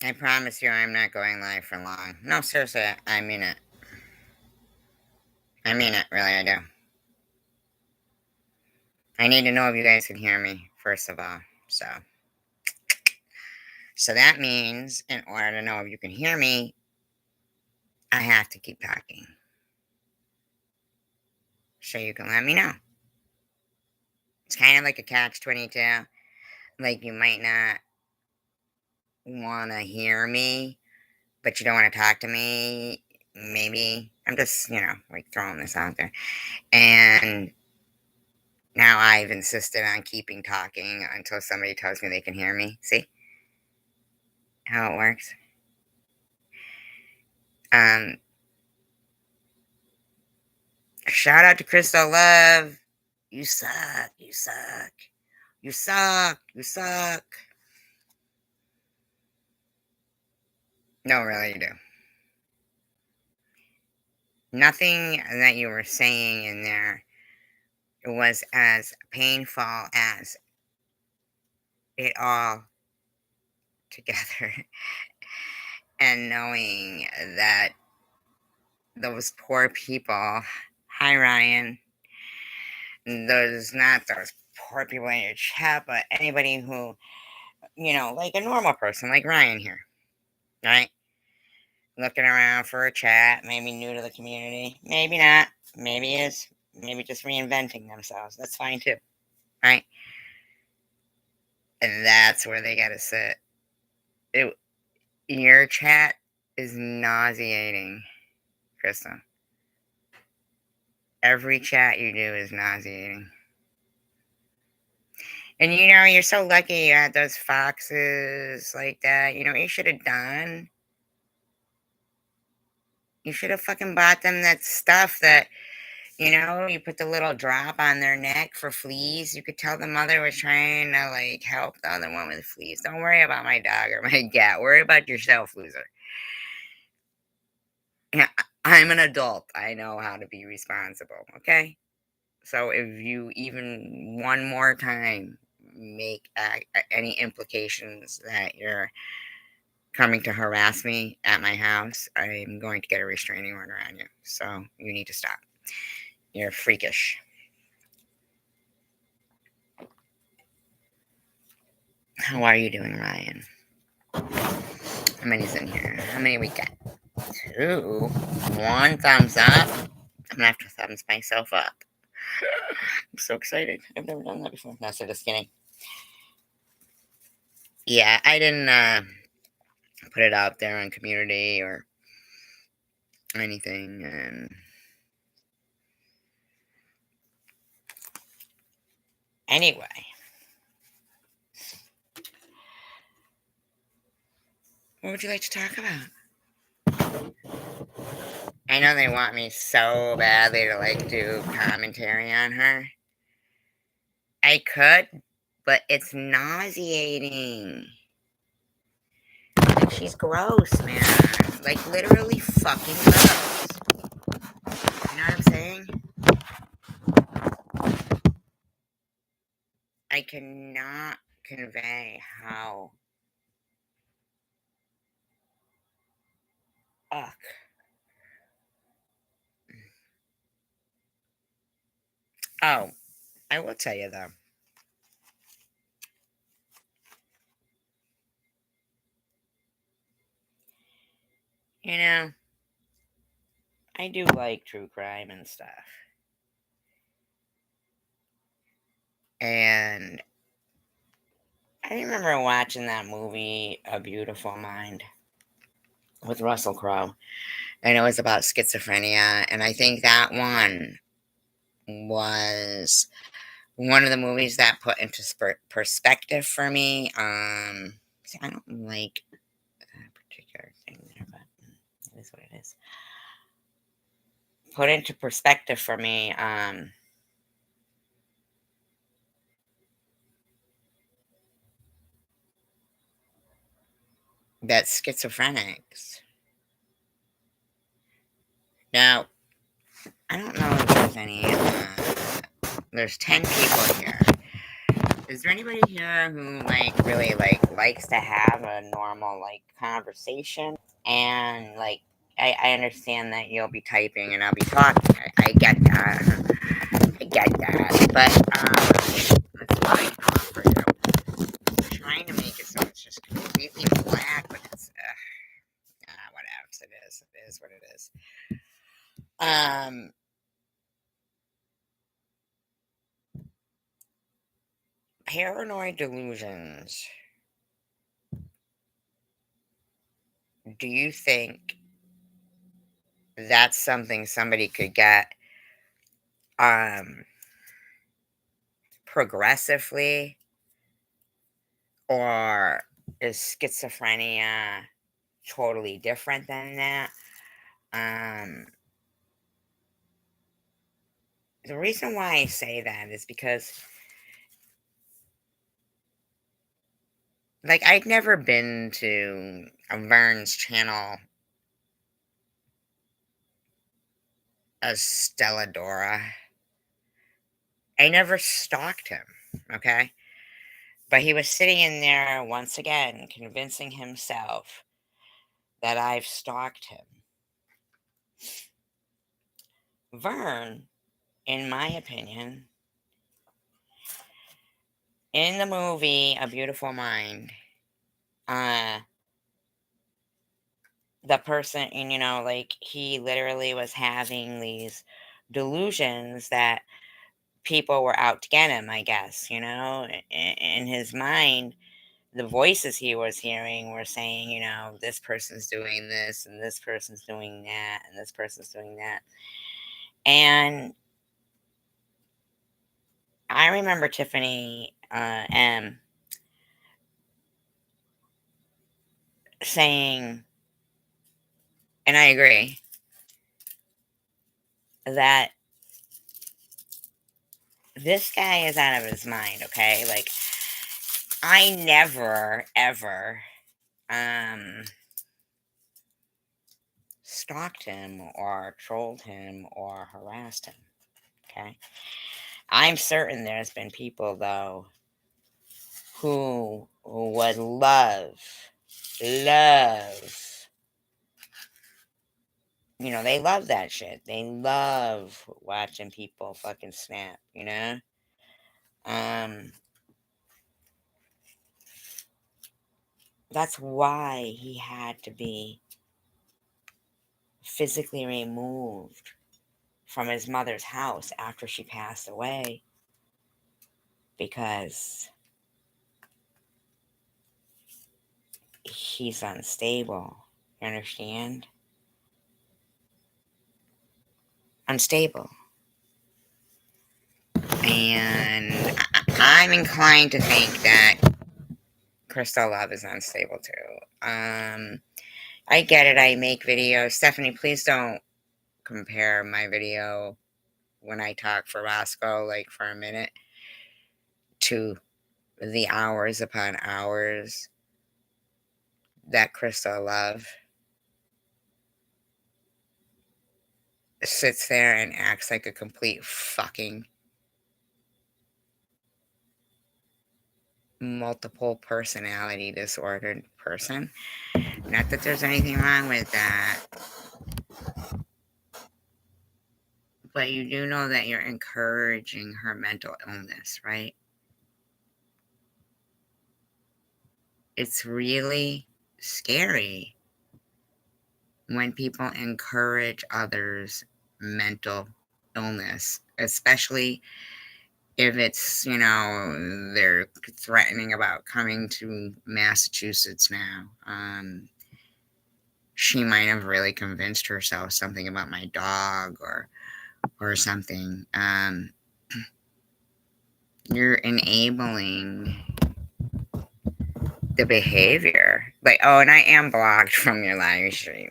I promise you I'm not going live for long. No, seriously, I mean it. I mean it, really, I do. I need to know if you guys can hear me, first of all. So that means, in order to know if you can hear me, I have to keep talking. So you can let me know. It's kind of like a catch-22. Like, you might not want to hear me, but you don't want to talk to me. Maybe. I'm just, like throwing this out there. And now I've insisted on keeping talking until somebody tells me they can hear me. See how it works? Um, Shout out to Crystal Love. You suck. You suck. You suck. You suck. No, really, you do. Nothing that you were saying in there was as painful as it all together. And knowing that those poor people, hi Ryan, not those poor people in your chat, but anybody who, like a normal person, like Ryan here, right? Looking around for a chat, maybe new to the community, maybe not, maybe is, maybe just reinventing themselves. That's fine too, right? And that's where they gotta sit. Your chat is nauseating, Krista. Every chat you do is nauseating. And you're so lucky you had those foxes like that. You know what you should have done? You should have fucking bought them that stuff that, you put the little drop on their neck for fleas. You could tell the mother was trying to, like, help the other one with fleas. Don't worry about my dog or my cat. Worry about yourself, loser. Yeah, I'm an adult. I know how to be responsible, okay? So if you even one more time make any implications that you're coming to harass me at my house, I'm going to get a restraining order on you. So you need to stop. You're freakish. How are you doing, Ryan? How many's in here? How many we got? 2. 1 thumbs up. I'm gonna have to thumbs myself up. I'm so excited. I've never done that before. No, so just kidding. Yeah, I didn't put it out there on community or anything, and anyway, what would you like to talk about? I know they want me so badly to, like, do commentary on her. I could, but it's nauseating. Like, she's gross, man. Like, literally fucking gross. You know what I'm saying? I cannot convey how. Ugh. Oh, I will tell you though. You know, I do like true crime and stuff. And I remember watching that movie, A Beautiful Mind, with Russell Crowe. And it was about schizophrenia. And I think that one was one of the movies that put into perspective for me. See, I don't like that particular thing there, but it is what it is. Put into perspective for me. That schizophrenics. Now, I don't know if there's any. There's 10 people here. Is there anybody here who like really likes to have a normal conversation? And I understand that you'll be typing and I'll be talking. I get that. I get that. But that's what I can offer you. I'm trying to make it so it's just completely flat, but it's whatever. It is. It is what it is. Paranoid delusions. Do you think that's something somebody could get progressively, or is schizophrenia totally different than that? Um, the reason why I say that is because, I'd never been to Vern's channel as Stelladora. I never stalked him, okay? But he was sitting in there once again, convincing himself that I've stalked him. Vern, in my opinion, in the movie A Beautiful Mind, uh, the person, and he literally was having these delusions that people were out to get him, I guess, in his mind. The voices he was hearing were saying, this person's doing this, and this person's doing that, and this person's doing that. And I remember Tiffany M saying, and I agree, that this guy is out of his mind, okay? I never, ever stalked him or trolled him or harassed him, okay? I'm certain there's been people, though, who would love, they love that shit. They love watching people fucking snap, Um, that's why he had to be physically removed from his mother's house after she passed away, because he's unstable. You understand? Unstable. And I'm inclined to think that Crystal Love is unstable too. I get it. I make videos. Stephanie, please don't compare my video when I talk for Roscoe, for a minute, to the hours upon hours that Crystal Love sits there and acts like a complete fucking multiple personality disordered person. Not that there's anything wrong with that, but you do know that you're encouraging her mental illness, right? It's really scary when people encourage others' mental illness, especially if it's, they're threatening about coming to Massachusetts now. She might have really convinced herself something about my dog or something. You're enabling the behavior. And I am blocked from your live stream,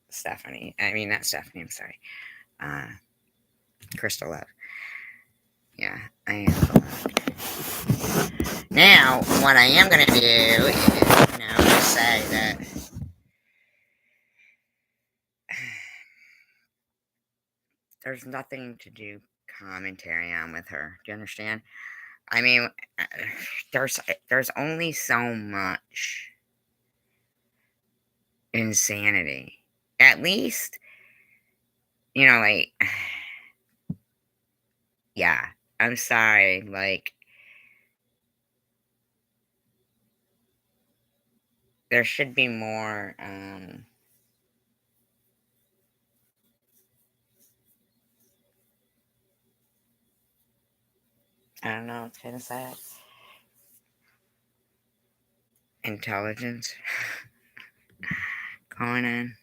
Stephanie. I mean, not Stephanie, I'm sorry. Crystal Love. Yeah, I am blocked. Now, what I am going to do is, just say that there's nothing to do commentary on with her. Do you understand? I mean, uh, there's only so much insanity. At least, like, yeah. I'm sorry. Like, there should be more. I don't know. It's kind of sad. Intelligence going on.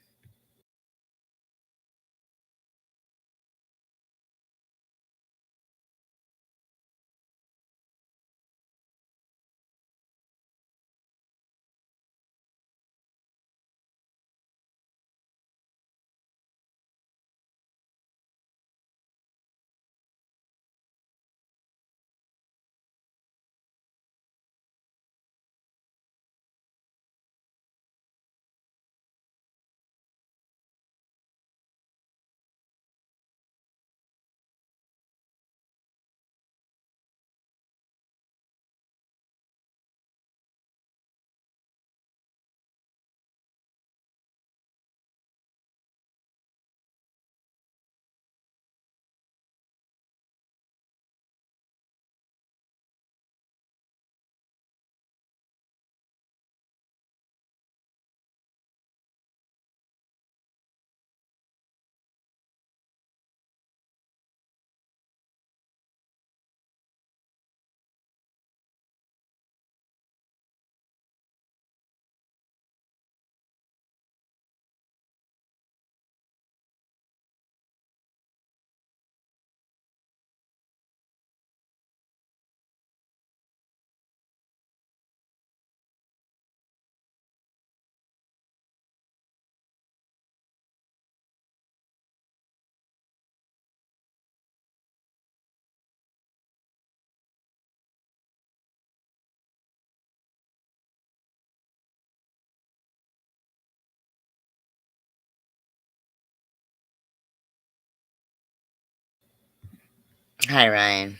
Hi, Ryan.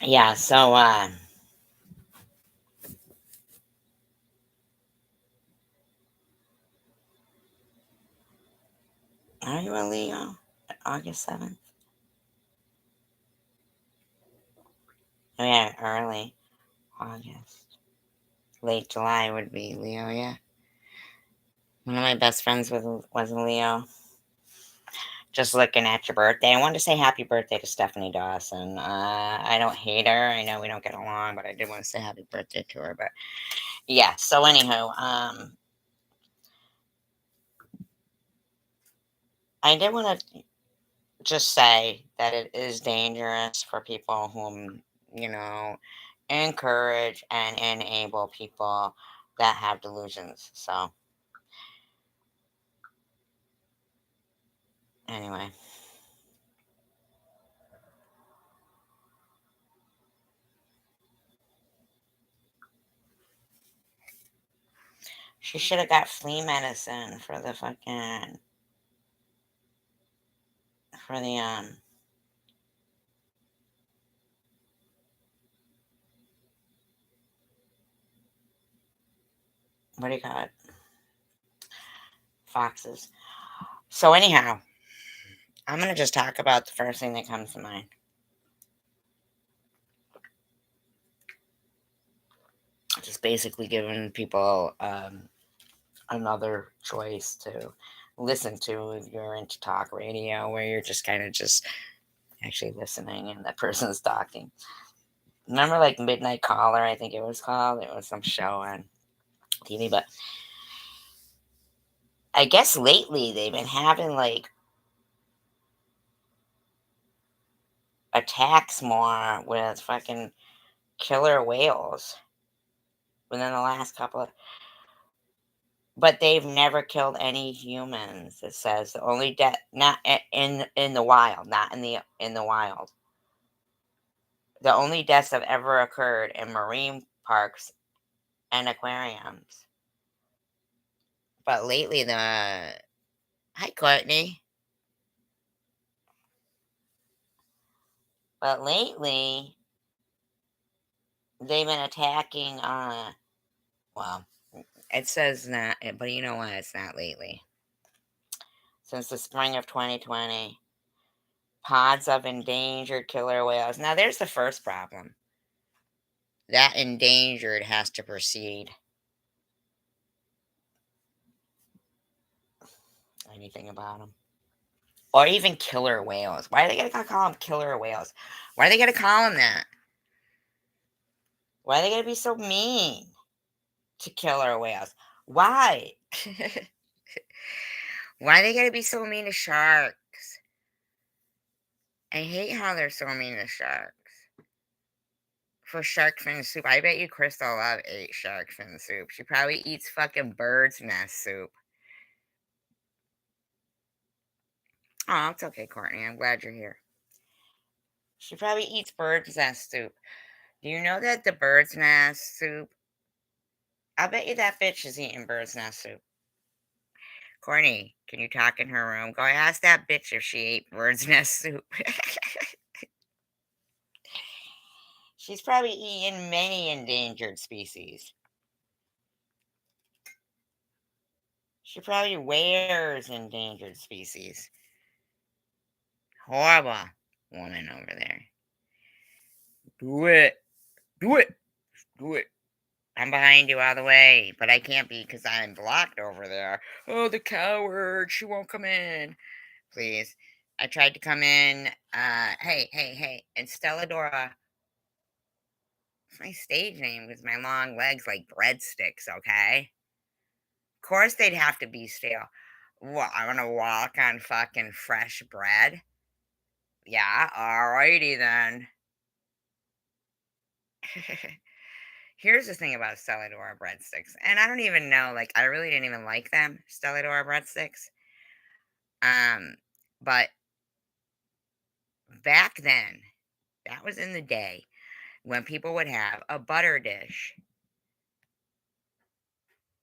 Yeah. So, are you a Leo? August 7th? Oh, yeah, early August. Late July would be Leo, yeah. One of my best friends was a Leo. Just looking at your birthday, I wanted to say happy birthday to Stephanie Dawson. I don't hate her. I know we don't get along, but I did want to say happy birthday to her. But yeah, so anywho, I did want to just say that it is dangerous for people who, you know, encourage and enable people that have delusions. So, anyway, she should have got flea medicine for the fucking, for the, what do you call it? Foxes. So, anyhow, I'm going to just talk about the first thing that comes to mind. Just basically giving people another choice to listen to if you're into talk radio, where you're just kind of just actually listening and that person's talking. Remember, like Midnight Caller, I think it was called? It was some show on TV, but I guess lately they've been having like attacks more with fucking killer whales within the last couple of, but they've never killed any humans. It says the only death, not in the wild, not in the wild. The only deaths have ever occurred in marine parks and aquariums. But lately, hi, Courtney. But lately, they've been attacking, well, it says not, but you know what? It's not lately. Since the spring of 2020, pods of endangered killer whales. Now, there's the first problem. That endangered has to proceed. Anything about them. Or even killer whales. Why are they gonna call them killer whales? Why are they gonna call them that? Why are they gonna be so mean to killer whales? Why? Why are they gonna be so mean to sharks? I hate how they're so mean to sharks. For shark fin soup. I bet you Crystal Love ate shark fin soup. She probably eats fucking bird's nest soup. Oh, it's okay, Courtney. I'm glad you're here. She probably eats bird's nest soup. Do you know that the bird's nest soup? I bet you that bitch is eating bird's nest soup. Courtney, can you talk in her room? Go ask that bitch if she ate bird's nest soup. She's probably eaten many endangered species. She probably wears endangered species. Horrible woman over there. Do it. Do it. Do it. I'm behind you all the way, but I can't be because I'm blocked over there. Oh, the coward. She won't come in. Please. I tried to come in. Hey. And Stelladora. It's my stage name because my long legs like breadsticks, okay? Of course they'd have to be stale. What, I'm gonna walk on fucking fresh bread? Yeah, alrighty then. Here's the thing about Stelladora breadsticks, and I don't even know, like, I really didn't even like them, Stelladora breadsticks. Um, but back then, that was in the day when people would have a butter dish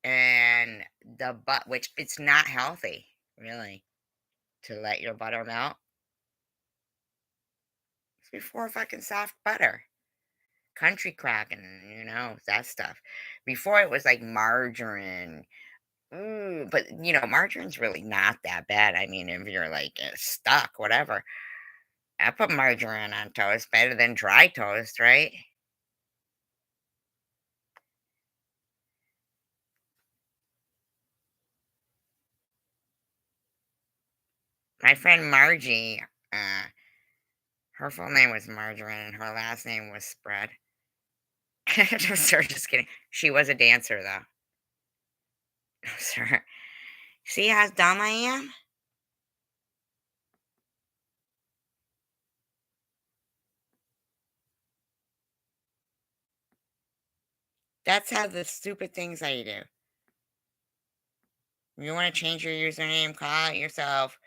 and which it's not healthy, really, to let your butter melt. It's before fucking soft butter, country cracking, that stuff. Before it was like margarine. Ooh, but margarine's really not that bad. I mean, if you're like stuck, whatever. I put margarine on toast better than dry toast, right? My friend Margie, uh, her full name was Margarine and her last name was Spread. Just kidding. She was a dancer, though. Sir. See how dumb I am? That's how the stupid things I do. You want to change your username? Call it yourself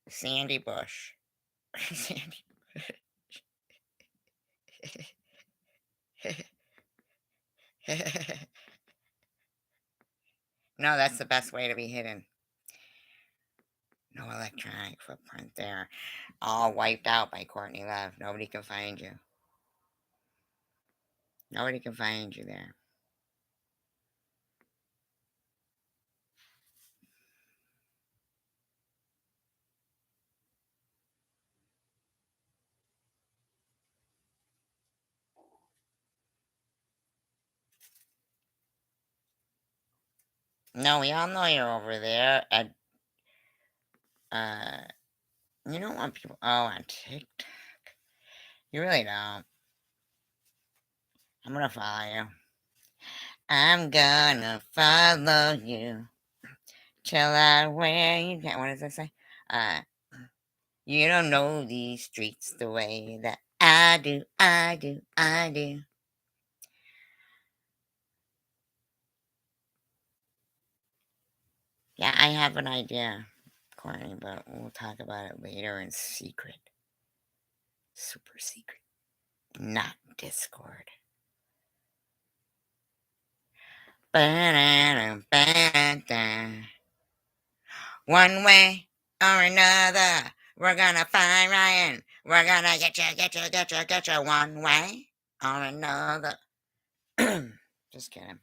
Sandy Bush. Sandy. No, that's the best way to be hidden. No electronic footprint there. All wiped out by Courtney Love. Nobody can find you. Nobody can find you there. No, we all know you're over there. Uh, you don't want people. Oh, on TikTok. You really don't. I'm gonna follow you. I'm gonna follow you till I wear you down. What does that say? Uh, you don't know these streets the way that I do. I do. I do. Yeah, I have an idea, Courtney, but we'll talk about it later in secret. Super secret. Not Discord. Ba-da-da, ba-da-da. One way or another, we're gonna find Ryan. We're gonna get you, get you, get you, get you one way or another. Just kidding.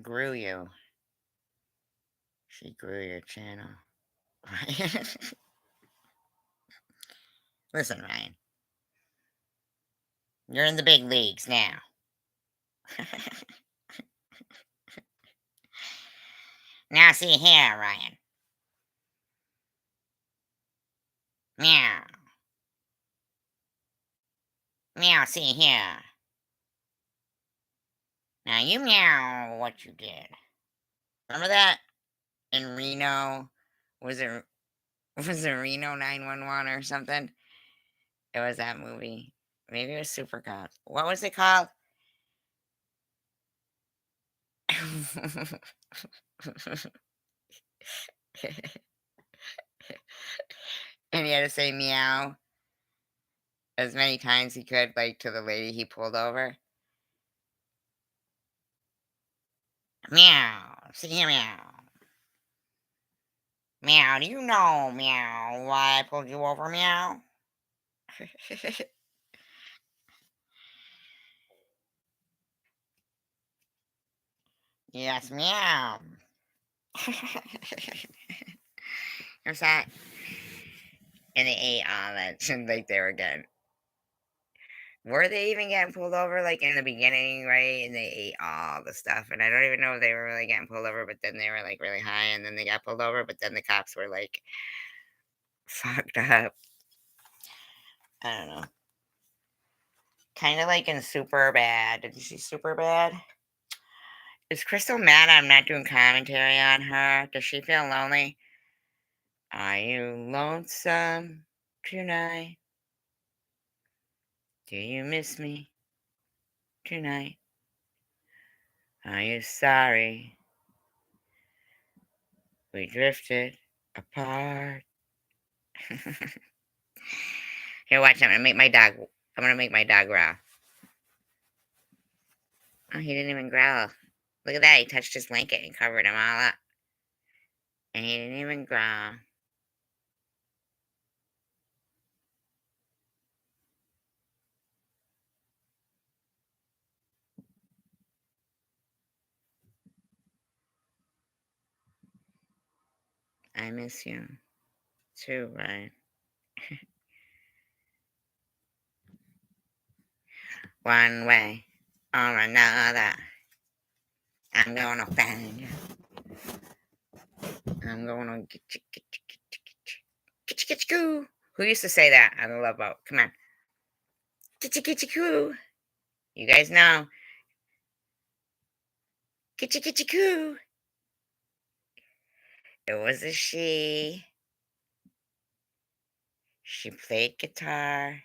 Grew you. She grew your channel. Listen, Ryan. You're in the big leagues now. Now see here, Ryan. Meow. Meow, see here. Now you meow what you did. Remember that in Reno? Was it Reno 911 or something? It was that movie. Maybe it was Super Cop. What was it called? And he had to say meow as many times he could, like to the lady he pulled over. Meow. See here, meow. Meow, do you know, meow, why I pulled you over, meow? Yes, meow. There's that. And they ate all that shit like they were getting. Were they even getting pulled over like in the beginning, right? And they ate all the stuff. And I don't even know if they were really getting pulled over, but then they were like really high and then they got pulled over, but then the cops were like fucked up. I don't know. Kind of like in Super Bad. Did you see Super Bad? Is Crystal mad I'm not doing commentary on her? Does she feel lonely? Are you lonesome tonight? Do you miss me tonight? Are you sorry we drifted apart? Here, watch. I'm gonna make my dog. I'm gonna make my dog growl. Oh, he didn't even growl. Look at that. He touched his blanket and covered him all up, and he didn't even growl. I miss you too, Ryan. One way or another, I'm gonna find you. I'm gonna get you, get you, get you, get you, get you, get you. Who used to say that on the Love Boat? Come on, get you, coo. You guys know, get you, coo. It was a she. She played guitar.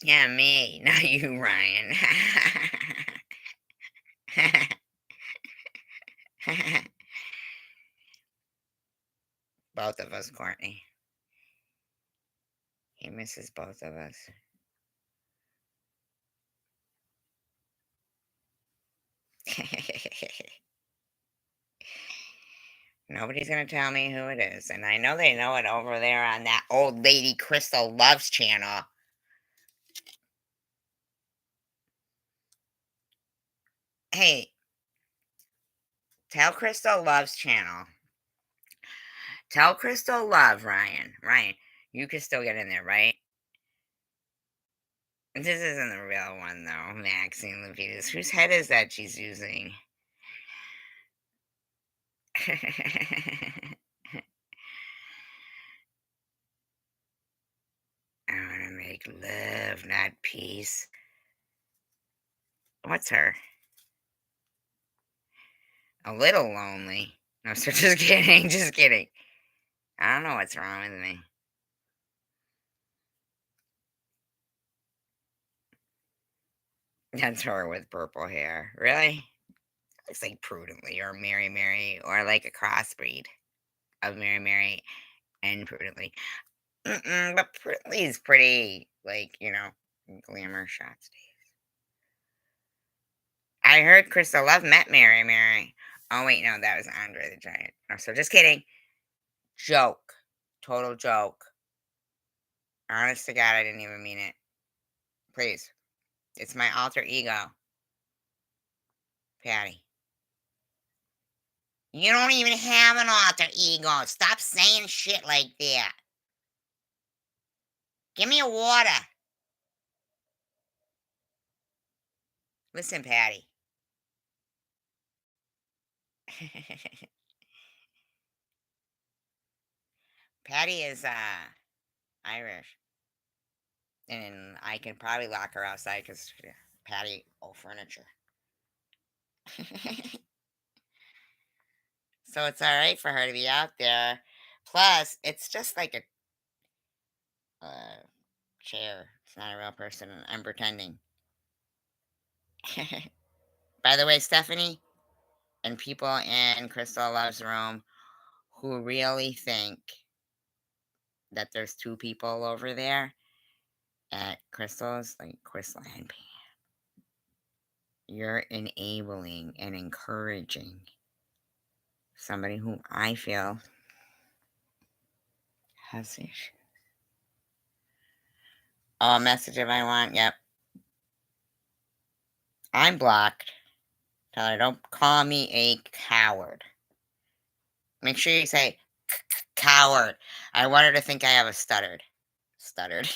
Yeah, me, not you, Ryan. Both of us, Courtney. He misses both of us. Nobody's going to tell me who it is. And I know they know it over there on that old lady Crystal Loves channel. Hey, tell Crystal Loves channel. Tell Crystal Love, Ryan. Ryan, you can still get in there, right? This isn't the real one, though. Maxine Lapidus. Whose head is that she's using? I want to make love, not peace. What's her? A little lonely. No, so just kidding, just kidding. I don't know what's wrong with me. That's her with purple hair. Really? Looks like Prudently or Mary Mary or like a crossbreed of Mary Mary and Prudently. But Prudently is pretty, like, glamour shots. I heard Crystal Love met Mary Mary. Oh, wait, no, that was Andre the Giant. No, so just kidding. Joke. Total joke. Honest to God, I didn't even mean it. Please. It's my alter ego, Patty. You don't even have an alter ego. Stop saying shit like that. Give me a water. Listen, Patty. Patty is Irish, and I can probably lock her outside because Patty old furniture. So it's all right for her to be out there. Plus, it's just like a chair. It's not a real person. I'm pretending. By the way, Stephanie and people in Crystal Love's room who really think that there's two people over there at Crystal's, like Crystal and Pam, you're enabling and encouraging somebody who I feel has issues. Oh, message if I want. Yep. I'm blocked. Tell her don't call me a coward. Make sure you say coward. I want her to think I have a stuttered. Stuttered.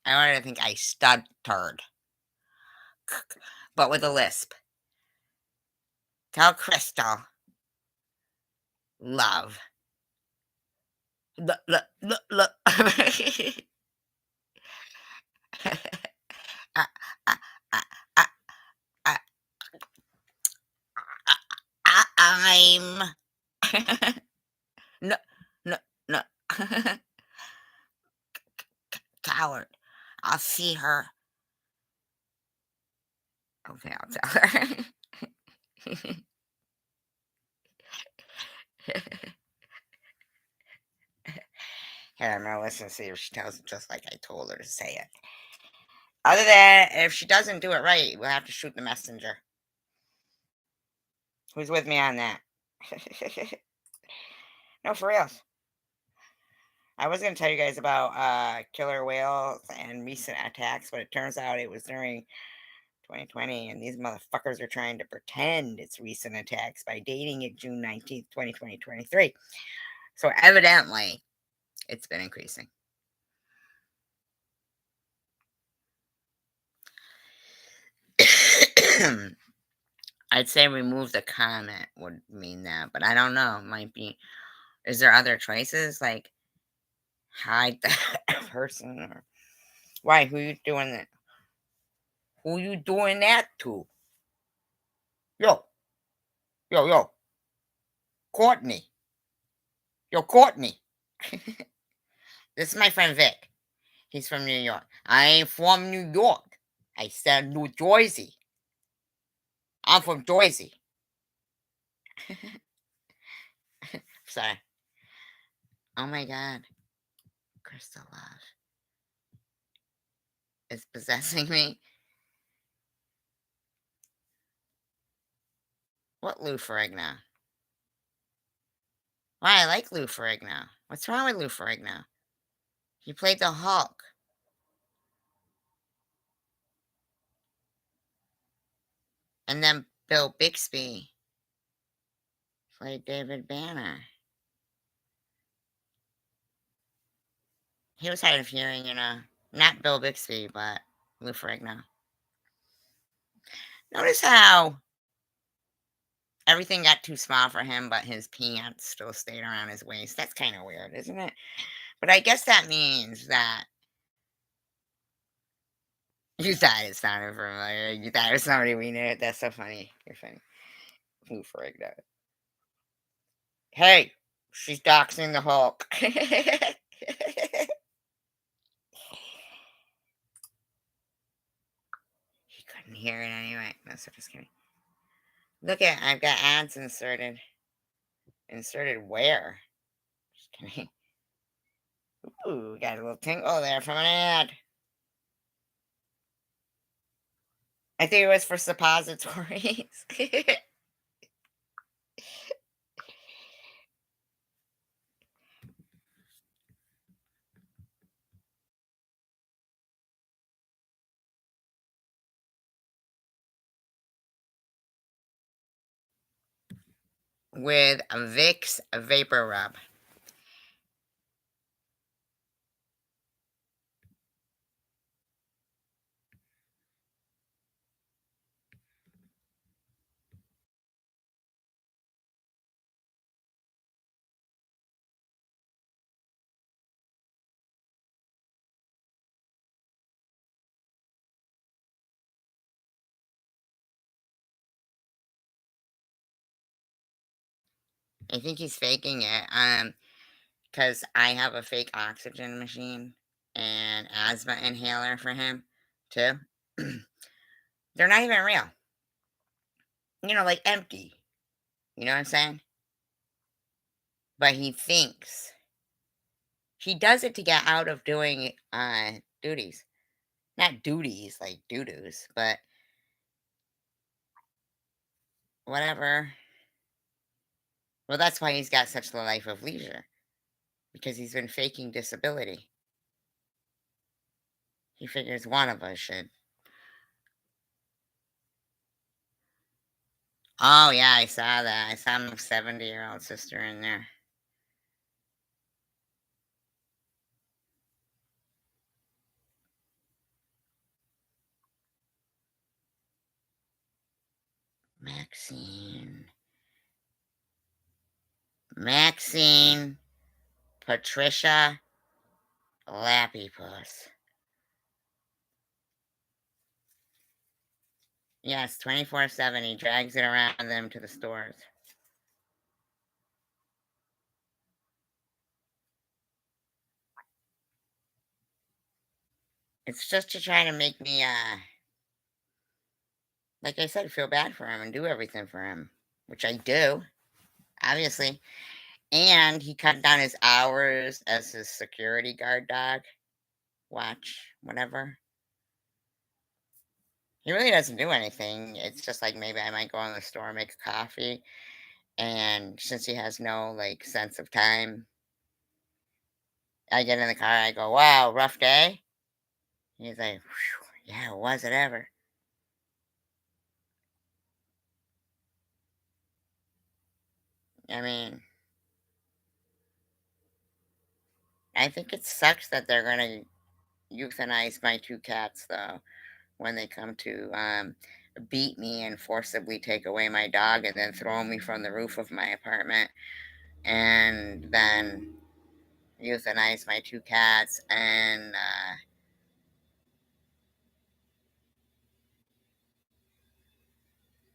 I want her to think I stuttered. But with a lisp. Tell Crystal. Love. Look. I, I, I, I, I, I'm no, no, no, coward. I'll see her. Okay, I'll tell her. Here, I'm gonna listen to see if she tells it just like I told her to say it. Other than if she doesn't do it right, we'll have to shoot the messenger. Who's with me on that? No, for reals. I was going to tell you guys about killer whales and recent attacks, but it turns out it was during 2020, and these motherfuckers are trying to pretend it's recent attacks by dating it June 19th, 2023. So evidently, it's been increasing. I'd say remove the comment would mean that, but I don't know. Might be. Is there other choices like hide the person or why? Who you doing that? Who you doing that to? Yo, yo, Courtney. Yo, Courtney. This is my friend Vic. He's from New York. I ain't from New York. I said New Jersey. I'm from Jersey. Sorry. Oh my God. Crystal Love is possessing me. What Lou Ferrigno? Why, I like Lou Ferrigno. What's wrong with Lou Ferrigno? He played the Hulk. And then Bill Bixby played David Banner. He was hard of hearing, not Bill Bixby, but Lou Ferrigno. Notice how everything got too small for him, but his pants still stayed around his waist. That's kind of weird, isn't it? But I guess that means that You thought it sounded familiar. You thought it was somebody we knew. That's so funny. You're funny. Who frigged out? Hey, she's doxing the Hulk. He couldn't hear it anyway. No, so just kidding. Look at, I've got ads inserted. Inserted where? Just kidding. Ooh, got a little tingle there from an ad. I think it was for suppositories. With a Vicks Vapor Rub. I think he's faking it. Because I have a fake oxygen machine and asthma inhaler for him, too. They're not even real. You know, like empty. You know what I'm saying? But he thinks. He does it to get out of doing duties. Not duties like doo-doos, but whatever. Well, that's why he's got such the life of leisure. Because he's been faking disability. He figures one of us should. Oh, yeah, I saw that. I saw my 70-year-old sister in there. Maxine Patricia Lappypuss. Yes, 24/7. He drags it around them to the stores. It's just to try to make me, like I said, feel bad for him and do everything for him, which I do, obviously. And he cut down his hours as his security guard dog. Watch, whatever. He really doesn't do anything. It's just like maybe I might go in the store, make a coffee, and since he has no like sense of time, I get in the car, I go, "Wow, rough day?" He's like, "Phew, yeah, was it ever?" I mean, I think it sucks that they're gonna euthanize my two cats, though, when they come to beat me and forcibly take away my dog and then throw me from the roof of my apartment and then euthanize my two cats. And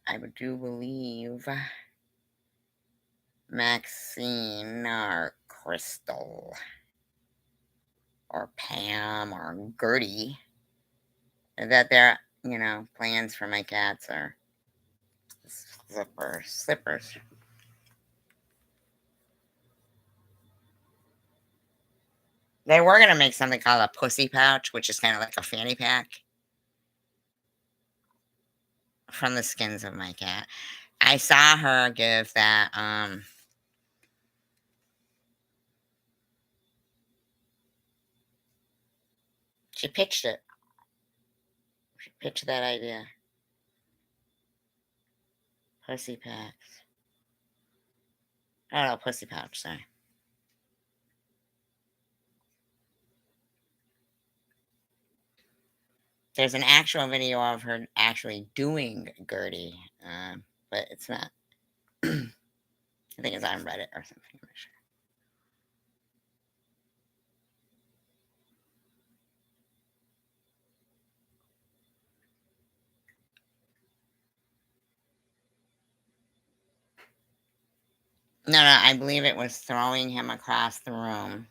I do believe Maxine or Crystal or Pam or Gertie that their plans for my cats are slippers. They were gonna make something called a pussy pouch, which is kind of like a fanny pack from the skins of my cat. I saw her give that. She pitched it. She pitched that idea. Pussy packs. Oh no, pussy pouch. Sorry. There's an actual video of her actually doing Gertie, but it's not. I think it's on Reddit or something. I'm not sure. No, no, I believe it was throwing him across the room.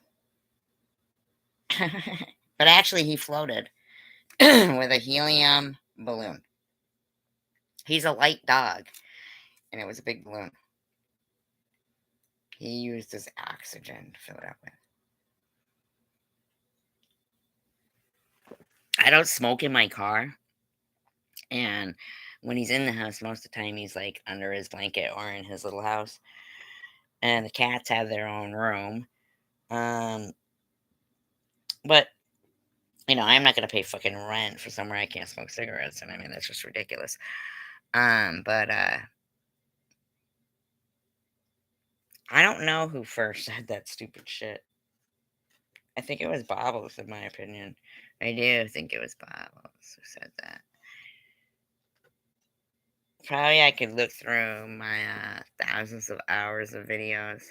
But actually, he floated with a helium balloon. He's a light dog, and it was a big balloon. He used his oxygen to fill it up with. I don't smoke in my car, and when he's in the house, most of the time he's like under his blanket or in his little house. And the cats have their own room. But I'm not gonna pay fucking rent for somewhere I can't smoke cigarettes, and I mean that's just ridiculous. But I don't know who first said that stupid shit. I think it was Bobbles, in my opinion. I do think it was Bobbles who said that. Probably I could look through my thousands of hours of videos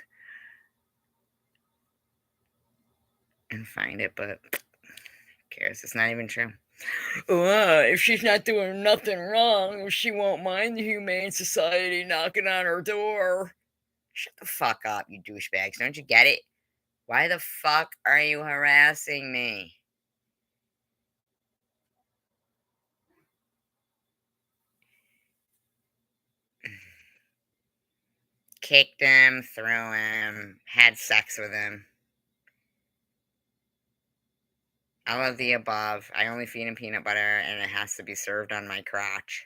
and find it, but who cares? It's not even true. If she's not doing nothing wrong, she won't mind the Humane Society knocking on her door. Shut the fuck up, you douchebags. Don't you get it? Why the fuck are you harassing me? Kicked him, threw him, had sex with him. All of the above. I only feed him peanut butter, and it has to be served on my crotch.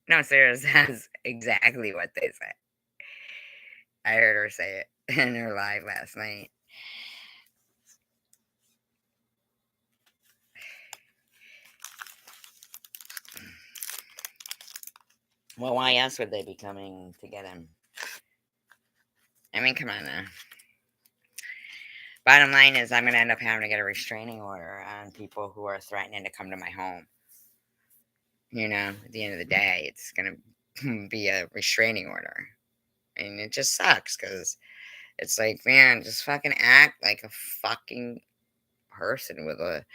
No, serious. That's exactly what they say. I heard her say it in her live last night. Well, why else would they be coming to get him? I mean, come on now. Bottom line is, I'm going to end up having to get a restraining order on people who are threatening to come to my home. At the end of the day, it's going to be a restraining order. And it just sucks because it's like, man, just fucking act like a fucking person with a.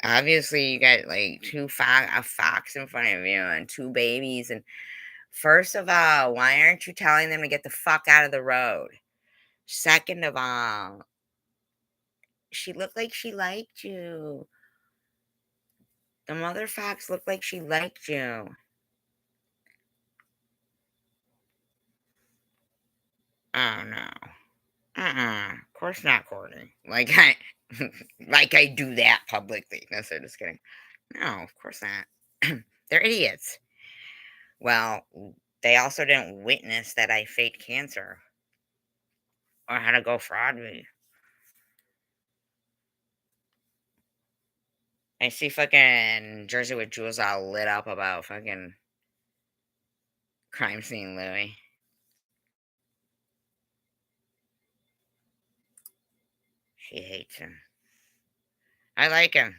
Obviously, you got like a fox in front of you and two babies. And first of all, why aren't you telling them to get the fuck out of the road? Second of all, she looked like she liked you. The mother fox looked like she liked you. Oh no. Of course not, Courtney. Like I do that publicly. No, sir, just kidding. No, of course not. They're idiots. Well, they also didn't witness that I faked cancer or how to go fraud me. I see fucking Jersey with Jules all lit up about fucking crime scene Louis. She hates him. I like him.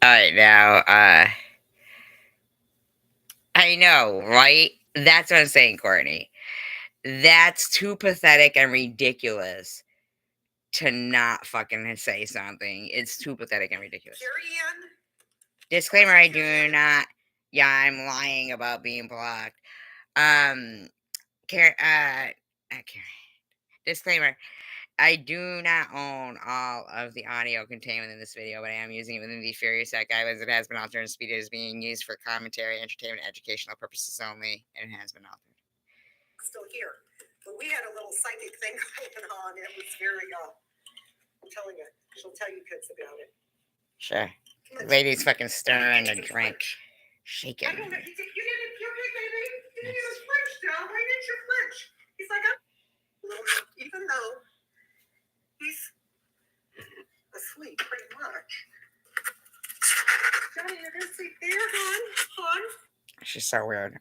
All right, now, I know, right? That's what I'm saying, Courtney. That's too pathetic and ridiculous to not fucking say something. It's too pathetic and ridiculous. Disclaimer, I do not. Yeah, I'm lying about being blocked. Disclaimer, I do not own all of the audio contained within this video, but I am using it within the Furious Act guidelines. It has been altered and speed is being used for commentary, entertainment, educational purposes only, and it has been altered. Still here. But we had a little psychic thing going on. It was very, I'm telling you, she'll tell you kids about it. Sure. The lady's fucking stirring a drink. Shaking. I don't know. You didn't, you're big, baby. You didn't even flinch, Joe. Why didn't you flinch? He's like, even though he's asleep pretty much. Johnny, you're gonna sleep there, hon? She's so weird.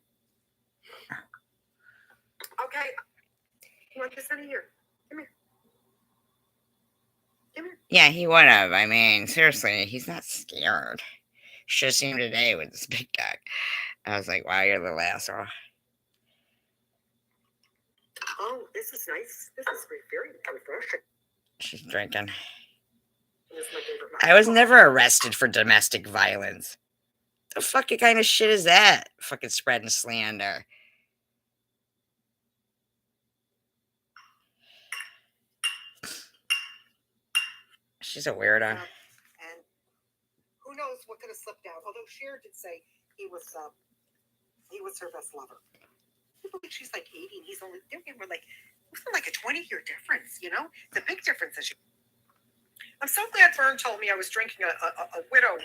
Okay. You want this in here? Come here. Come here. Yeah, he would have. I mean, seriously, he's not scared. Should have seen him today with this big dog. I was like, wow, you're a little asshole. Oh, this is nice. This is very refreshing. She's drinking. This is my favorite. I was never arrested for domestic violence. The fucking kind of shit is that? Fucking spreading slander. She's a weirdo. And who knows what could have slipped out? Although Cher did say he was her best lover. People think she's like 80 and he's only. We're like, it's like a 20-year difference. You know, the big difference is. I'm so glad Vern told me I was drinking a Widow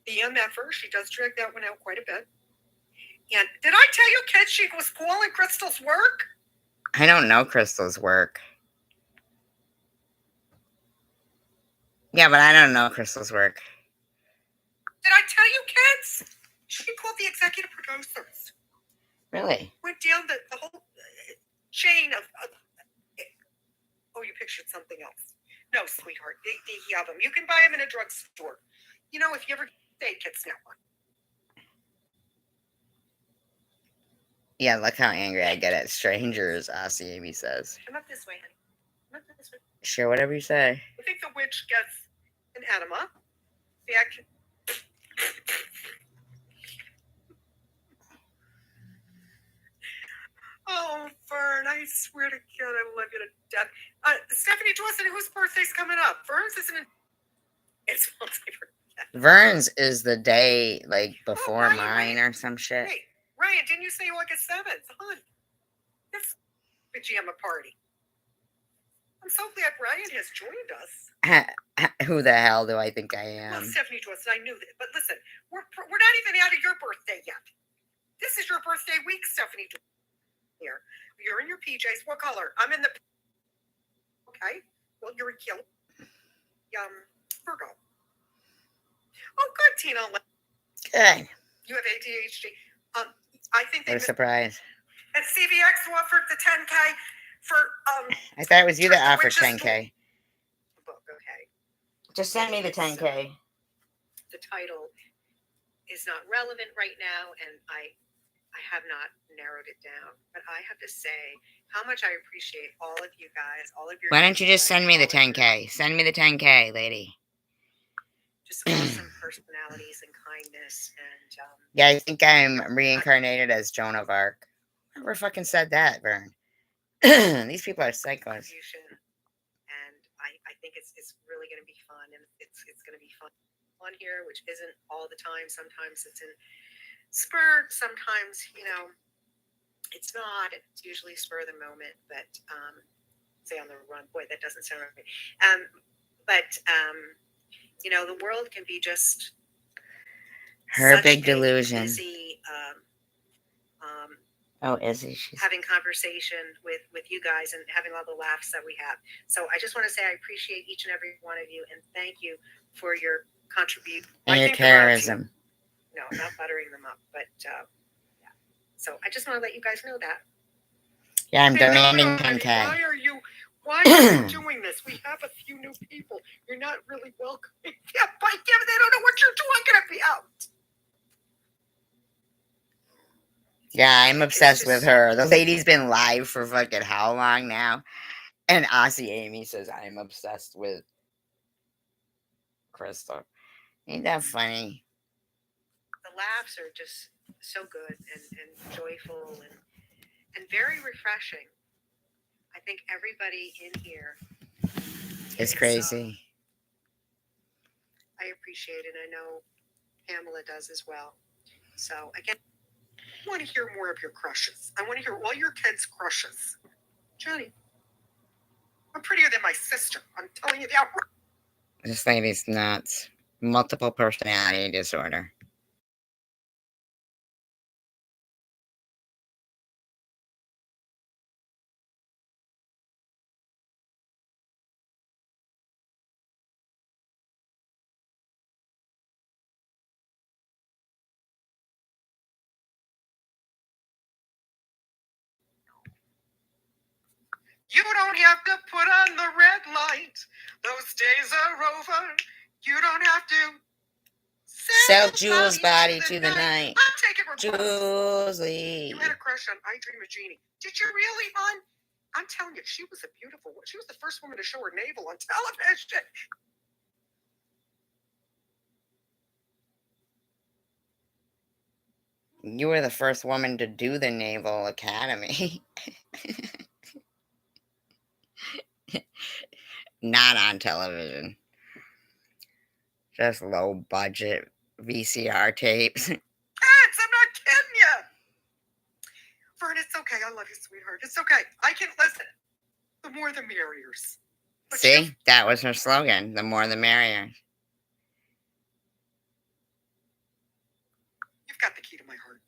BMFer. She does drag that one out quite a bit. And did I tell you, kids, she was spoiling Crystal's work? I don't know Crystal's work. Yeah, but I don't know Crystal's work. Did I tell you, kids? She called the executive producers. Really? Went down the whole chain of. Oh, you pictured something else. No, sweetheart. They have them. You can buy them in a drugstore. You know, if you ever say Kids Network. Yeah, look how angry I get at strangers, Aussie Amy says. Come up this way, honey. Come up this way. Sure, whatever you say. I think the witch gets an enema. See, I can. Oh, Vern, I swear to God, I love you to death. Stephanie Dawson, whose birthday's coming up? Vern's isn't it? It's Vern's is the day, like, before mine or some shit. Hey, Ryan, didn't you say August 7th? Hon, this pajama party. I'm so glad Ryan has joined us. Who the hell do I think I am? Well, Stephanie Dawson, I knew that. But listen, we're not even out of your birthday yet. This is your birthday week, Stephanie Dawson. Here. You're in your PJs. What color? I'm in the. Okay. Well, you're a kill. Virgo. Oh, good, Tina. Good. You have ADHD. I think what a surprise. And CVX offered the 10K for. I thought it was you that offered 10K. Book, okay. Just send me the 10K. The title is not relevant right now, and I have not narrowed it down, but I have to say how much I appreciate all of you guys, all of your. Why don't you just send me the 10K? Send me the 10K, lady. Just awesome personalities and kindness, and yeah, I think I'm reincarnated as Joan of Arc. Whoever fucking said that, Vern? These people are psychos. And I think it's really going to be fun, and it's going to be fun on here, which isn't all the time. Sometimes it's in spur, sometimes, it's not. It's usually spur of the moment, but say on the run. Boy, that doesn't sound right. The world can be just her big delusion. Busy, Izzy, she's having conversation with you guys and having all the laughs that we have. So I just want to say I appreciate each and every one of you, and thank you for your contribution and your charism. No, not buttering them up, but yeah. So I just want to let you guys know that. Yeah, I'm demanding 10K. Why are you doing this? We have a few new people. You're not really welcome. Yeah, but they don't know what you're talking about. Yeah, I'm obsessed with her. The lady's been live for fucking how long now? And Aussie Amy says I'm obsessed with Crystal. Ain't that funny? The laughs are just so good and joyful and very refreshing. I think everybody in here is crazy. I appreciate it. I know Pamela does as well. So again, I want to hear more of your crushes. I want to hear all your kids' crushes. Johnny, I'm prettier than my sister. I'm telling you that. This lady's nuts. Multiple personality disorder. You don't have to put on the red light. Those days are over. You don't have to sell Jules' body to the night. I'll take it regardless. Julesley. You had a crush on I Dream of Jeannie. Did you really, hon? I'm telling you, she was a beautiful one. She was the first woman to show her navel on television. You were the first woman to do the Naval Academy. Not on television. Just low budget VCR tapes. I'm not kidding you. Vern, it's okay. I love you, sweetheart. It's okay. I can listen. The more the merriers. But See, that was her slogan. The more the merrier. You've got the key to my heart.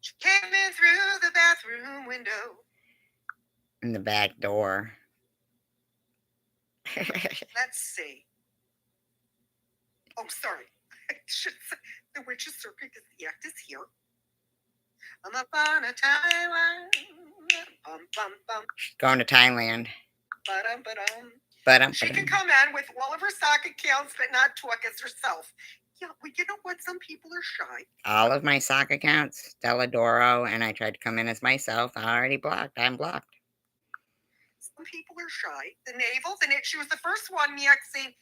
She came in through the bathroom window. In the back door. Let's see. Oh, sorry. The witch's circuit, the act is here. I'm up on a timeline. Bum, bum, bum. Going to Thailand. Ba-dum, ba-dum. But She can come in with all of her sock accounts, but not talk as herself. Yeah, well, you know what? Some people are shy. all of my sock accounts, Deladoro, and I tried to come in as myself. I already blocked. I'm blocked. Some people are shy. The navel, she was the first one, Miexine.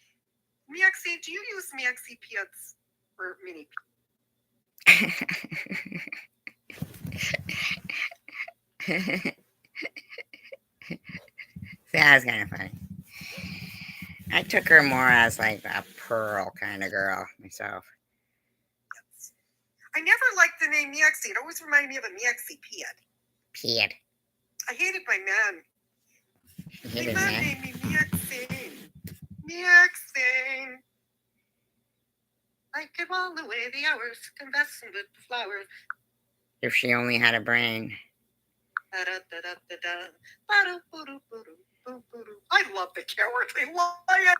Miexine, do you use Miexi Pits or mini? That was kind of funny. I took her more as like a pearl kind of girl myself. I never liked the name Miexi. It always reminded me of a Miexi Piet. Piet. I hated my man. My man named me Miexine. Miexine. I could while away the hours, conversing with the flowers. If she only had a brain. I love the Cowardly Lion.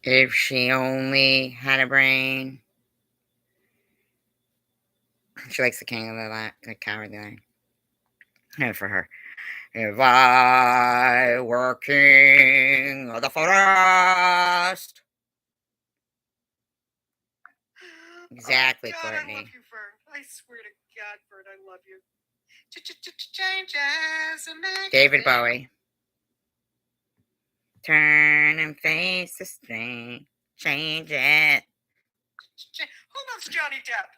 If she only had a brain. She likes the King of the Cowardly Lion. And for her. If I were king of the forest. Exactly, oh God, Courtney. I love you, Vern. I swear to God, Vern, I love you. Changes David Bowie. Turn and face the strain. Change it. Who loves Johnny Depp?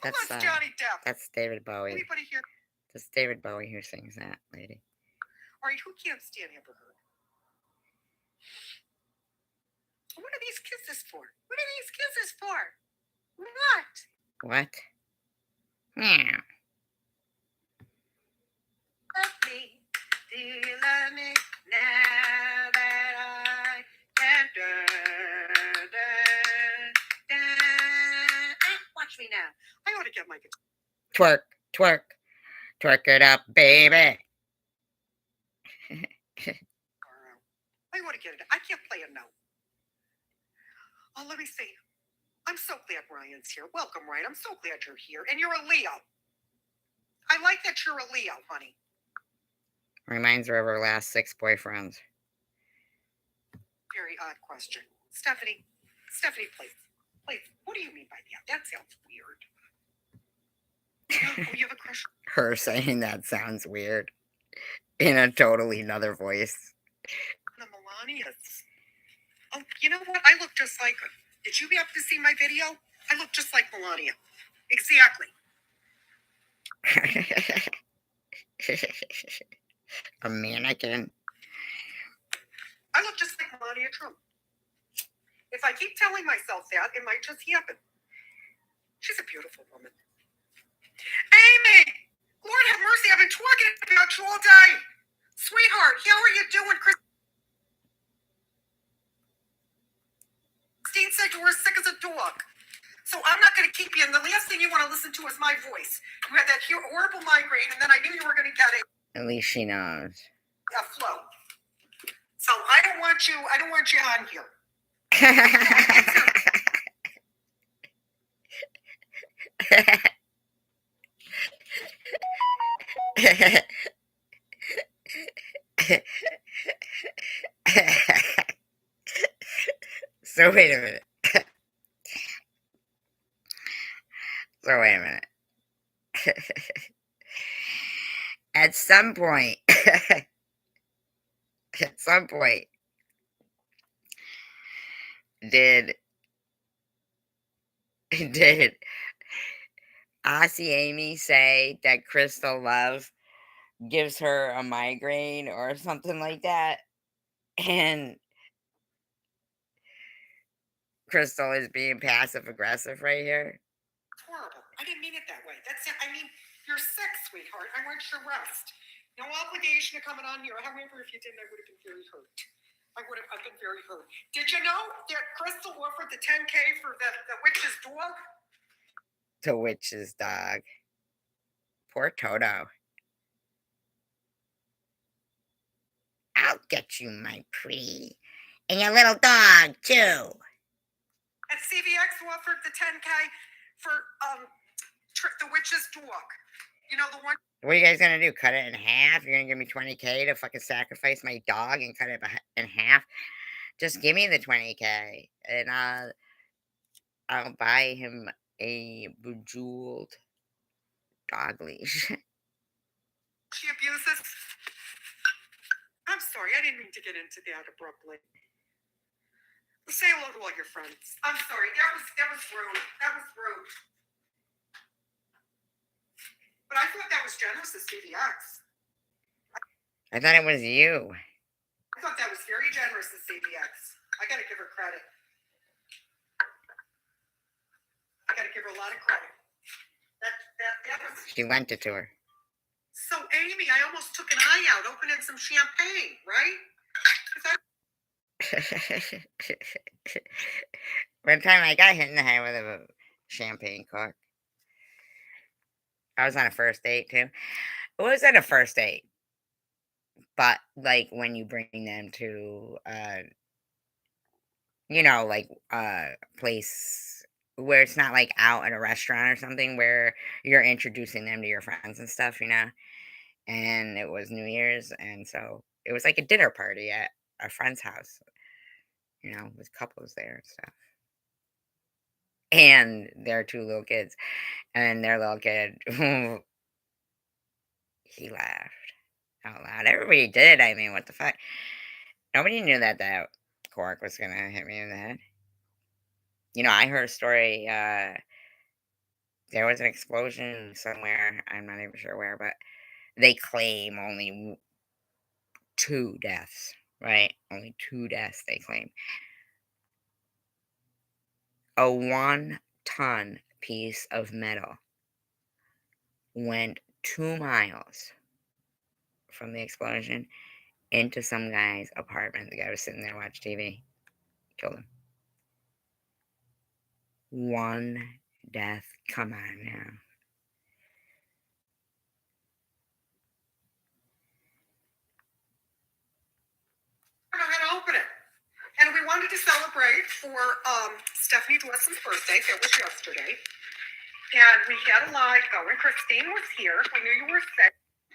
Who loves Johnny Depp? That's David Bowie. Anybody here? That's David Bowie who sings that, lady. All right, who can't stand Amber Heard? What are these kisses for? What are these kisses for? What? What? Meow. Love me. Do you love me now that I can watch me now. I ought to get my guitar. Twerk, twerk. Twerk it up, baby. I ought to get it. I can't play a note. Oh, let me see. I'm so glad Ryan's here. Welcome, Ryan. I'm so glad you're here. And you're a Leo. I like that you're a Leo, honey. Reminds her of her last 6 boyfriends. Very odd question. Stephanie, please. What do you mean by that? That sounds weird. You have a crush? Her saying that sounds weird. In a totally another voice. The Melanias. Oh, you know what? I look just like her. Did you happen to see my video? I look just like Melania. Exactly. A mannequin. I look just like Melania Trump. If I keep telling myself that, it might just happen. She's a beautiful woman. Amy! Lord have mercy, I've been talking about you all day. Sweetheart, how are you doing? Christine said you were as sick as a dog. So I'm not going to keep you, and the last thing you want to listen to is my voice. You had that horrible migraine, and then I knew you were going to get it. At least she knows. A flow. So I don't want you on here. So wait a minute. So wait a minute. At some point, at some point, did did Aussie Amy say that Crystal Love gives her a migraine or something like that? And Crystal is being passive aggressive right here. Horrible. I didn't mean it that way. I mean, you're sick, sweetheart. I want your rest. No obligation to coming on here. However, if you didn't, I would have been very hurt. I've been very hurt. Did you know that Crystal offered the 10K for the witch's dog? The witch's dog. Poor Toto. I'll get you, my pretty. And your little dog, too. And CVX offered the 10K for the witch's dog. You know, the one. What are you guys gonna do? Cut it in half? You're gonna give me 20K to fucking sacrifice my dog and cut it in half? Just give me the 20K and I'll buy him a bejeweled dog leash. She abuses. I'm sorry, I didn't mean to get into that abruptly. Say hello to all your friends. I'm sorry, that was rude. That was rude. But I thought that was generous of CVX. I thought it was you. I thought that was very generous of CVX. I gotta give her credit. I gotta give her a lot of credit. That was. She lent it to her. So, Amy, I almost took an eye out opening some champagne, right? One time I got hit in the head with a champagne cork. I was on a first date too. It wasn't a first date, but like when you bring them to like place where it's not like out at a restaurant or something where you're introducing them to your friends and stuff, and it was New Year's, and so it was like a dinner party at a friend's house, with couples there and stuff. And their two little kids, and their little kid, he laughed out loud. Everybody did. I mean, what the fuck? Nobody knew that cork was gonna hit me in the head. I heard a story. There was an explosion somewhere. I'm not even sure where, but they claim only 2 deaths, right? Only 2 deaths they claim. A 1-ton piece of metal went 2 miles from the explosion into some guy's apartment. The guy was sitting there watching TV. Killed him. 1 death. Come on now. I don't know how to open it. And we wanted to celebrate for Stephanie Dwesson's birthday. That was yesterday. And we had a live going. Christine was here. We knew you were sick.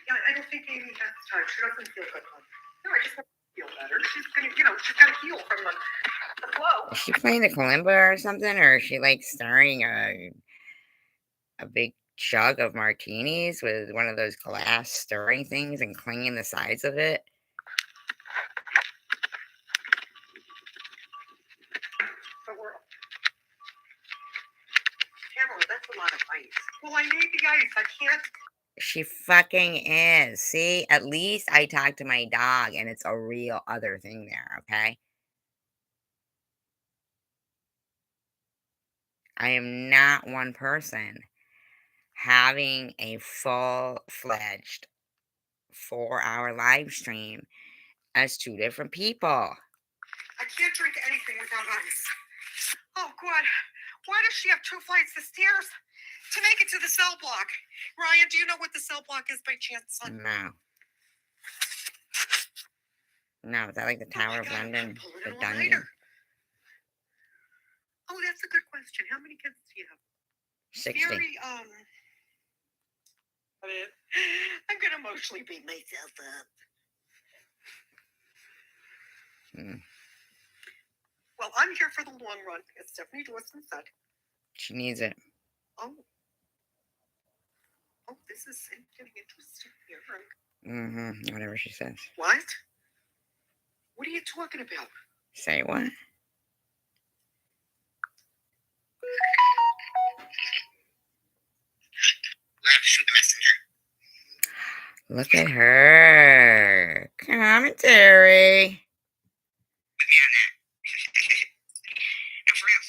Yeah, I don't think Amy has time. She doesn't feel good, hon. No, I just want to feel better. She's gonna, she's got to heal from the flow. Is she playing the kalimba or something? Or is she like stirring a big jug of martinis with one of those glass stirring things and cleaning the sides of it? Pamela, that's a lot of ice. Well, I need the ice. I can't. She fucking is. See, at least I talked to my dog and it's a real other thing there, okay? I am not one person having a full-fledged 4-hour live stream as 2 different people. I can't drink anything without ice. Oh, God. Why does she have 2 flights of stairs to make it to the cell block? Ryan, do you know what the cell block is by chance, son? No. No, is that like the Tower of London? The dungeon? Oh, that's a good question. How many kids do you have? 60. Very I'm gonna emotionally beat myself up. Well, I'm here for the long run, as Stephanie Dawson said. She needs it. Oh, this is getting interesting here. Whatever she says. What? What are you talking about? Say what? We'll have to shoot the messenger. Look at her. Commentary. With me on that. No, for real.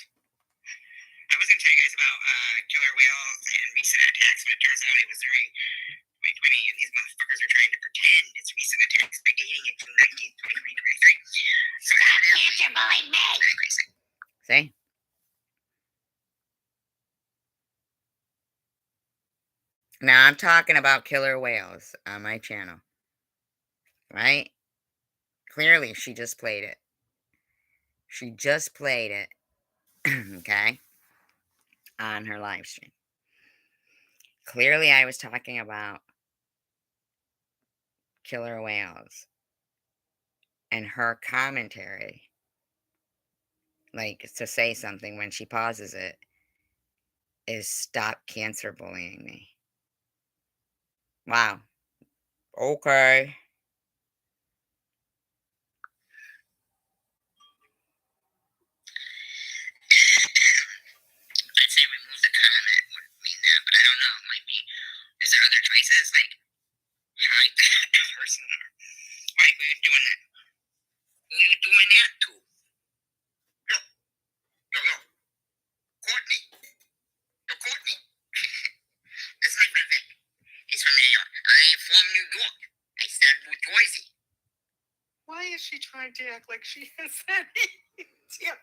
I was going to tell you guys about killer whales and recent attacks, but it turns out it was during 2020, and these motherfuckers are trying to pretend it's recent attacks by dating it June 19th, 2023. So stop cancer bullying me! See? Now I'm talking about killer whales on my channel. Right? Clearly, she just played it. She just played it. Okay? On her live stream. Clearly, I was talking about killer whales. And her commentary, like to say something when she pauses it, is stop cancer bullying me. Wow. Okay. I'd say remove the comment would mean that, but I don't know. It might be. Is there other choices? Like, hide that person? Or, why, who are you doing that? Who are you doing that to? Yo. Courtney. Yo, Courtney. This is my friend Vic. He's from New York. I am from New York. I said New Jersey. Why is she trying to act like she has any idea?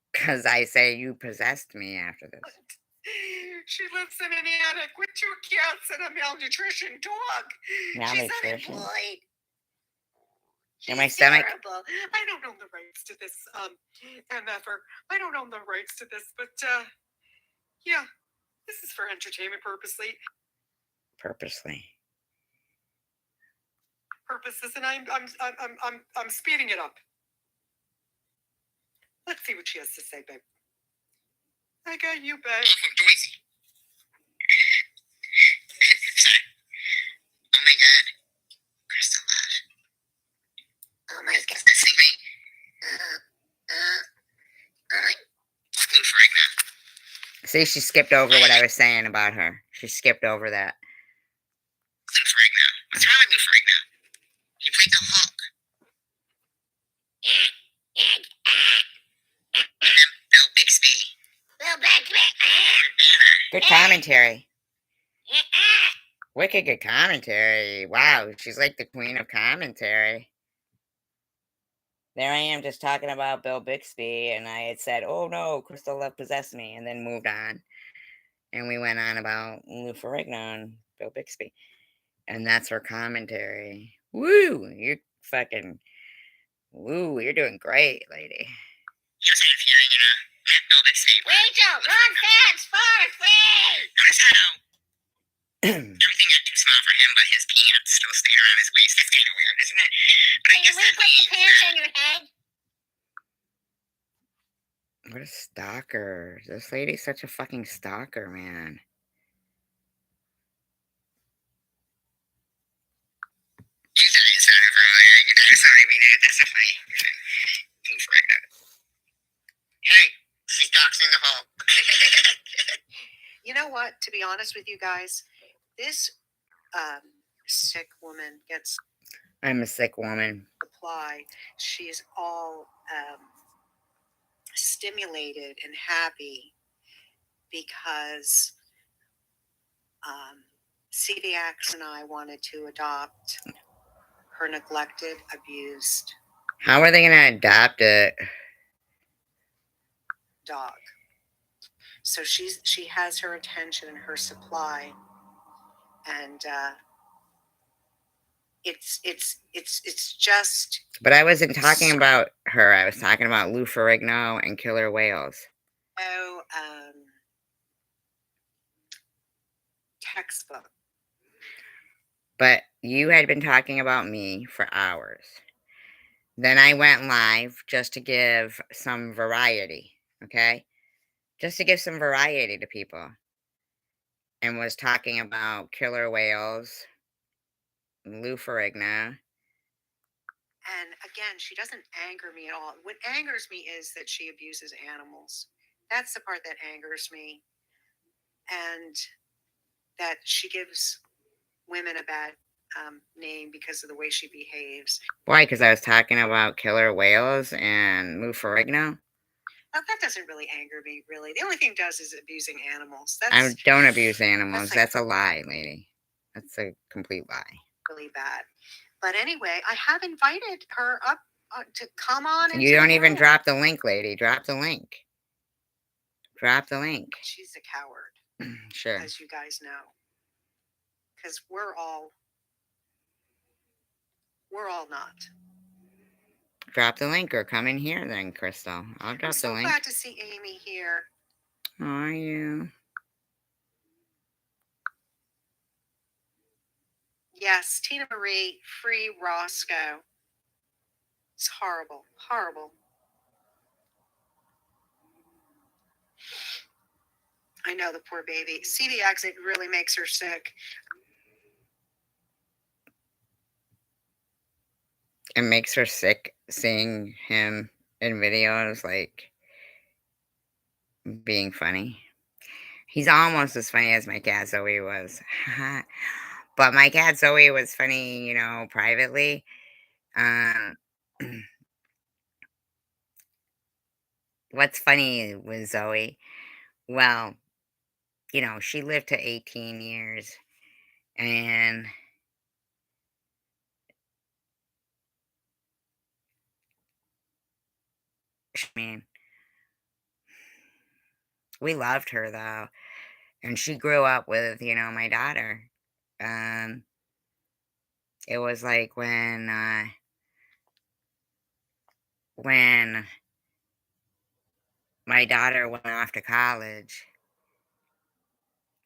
Because I say you possessed me after this. She lives in an attic with 2 cats and a malnutrition dog. Malnutrition? She's unemployed. And my She's stomach. terrible. I don't own the rights to this, MFer. I don't own the rights to this, but yeah, this is for entertainment purposes, and I'm speeding it up. Let's see what she has to say, babe. I got you, babe. I'm from Jersey. Sorry. Oh my God. Crystal Love. Oh my God. See me? Lou Ferrigno. See, she skipped over what I was saying about her. She skipped over that. Lou Ferrigno. What's wrong with Lou Ferrigno? He played the Hulk. And then Bill Bixby. Good commentary. Wicked good commentary. Wow, she's like the queen of commentary. There I am just talking about Bill Bixby, and I had said, oh no, Crystal Love possessed me, and then moved on. And we went on about Lou Ferrigno and Bill Bixby. And that's her commentary. Woo! You're fucking... Woo, you're doing great, lady. Here's how you're hearing, not Bill Bixby. Rachel, run fast, first, please! Notice how everything got too small for him, but his pants still stayed around his waist. That's kind of weird, isn't it? But I guess put the pants on your head? What a stalker. This lady's such a fucking stalker, man. You guys sounded familiar. You guys already mean it. That's so funny. Lou Ferrigno. Hey, she's doxing the Hulk. You know what? To be honest with you guys, this sick woman gets I'm a sick woman. supply. She's all stimulated and happy because CDX and I wanted to adopt her neglected, abused How are they going to adopt it? dog. So she has her attention and her supply, and it's just. But I wasn't talking about her. I was talking about Lou Ferrigno and killer whales. Oh, textbook. But you had been talking about me for hours. Then I went live just to give some variety, okay? Just to give some variety to people, and was talking about killer whales, Lou Ferrigno. And again, she doesn't anger me at all. What angers me is that she abuses animals. That's the part that angers me. And that she gives women a bad name because of the way she behaves. Why? Because I was talking about killer whales and Lou Ferrigno? Now, that doesn't really anger me, really. The only thing it does is abusing animals. I That's don't abuse animals. like- That's a lie, lady. That's a complete lie. really bad. But anyway, I have invited her up to come on. You don't even drop the link, lady. Drop the link. Drop the link. She's a coward, Sure. as you guys know. Because we're all not. Drop the link or come in here then, Crystal. I'll drop I'm so the link. glad to see Amy here. How are you? Yes, Tina Marie, free Roscoe. It's horrible, horrible. I know, the poor baby. See, the exit really makes her sick. It makes her sick seeing him in videos, like, being funny. He's almost as funny as my cat Zoe was. But my cat Zoe was funny, you know, privately. What's funny with Zoe? Well, you know, she lived to 18 years. And I mean, we loved her though. And she grew up with, you know, my daughter. It was like when my daughter went off to college,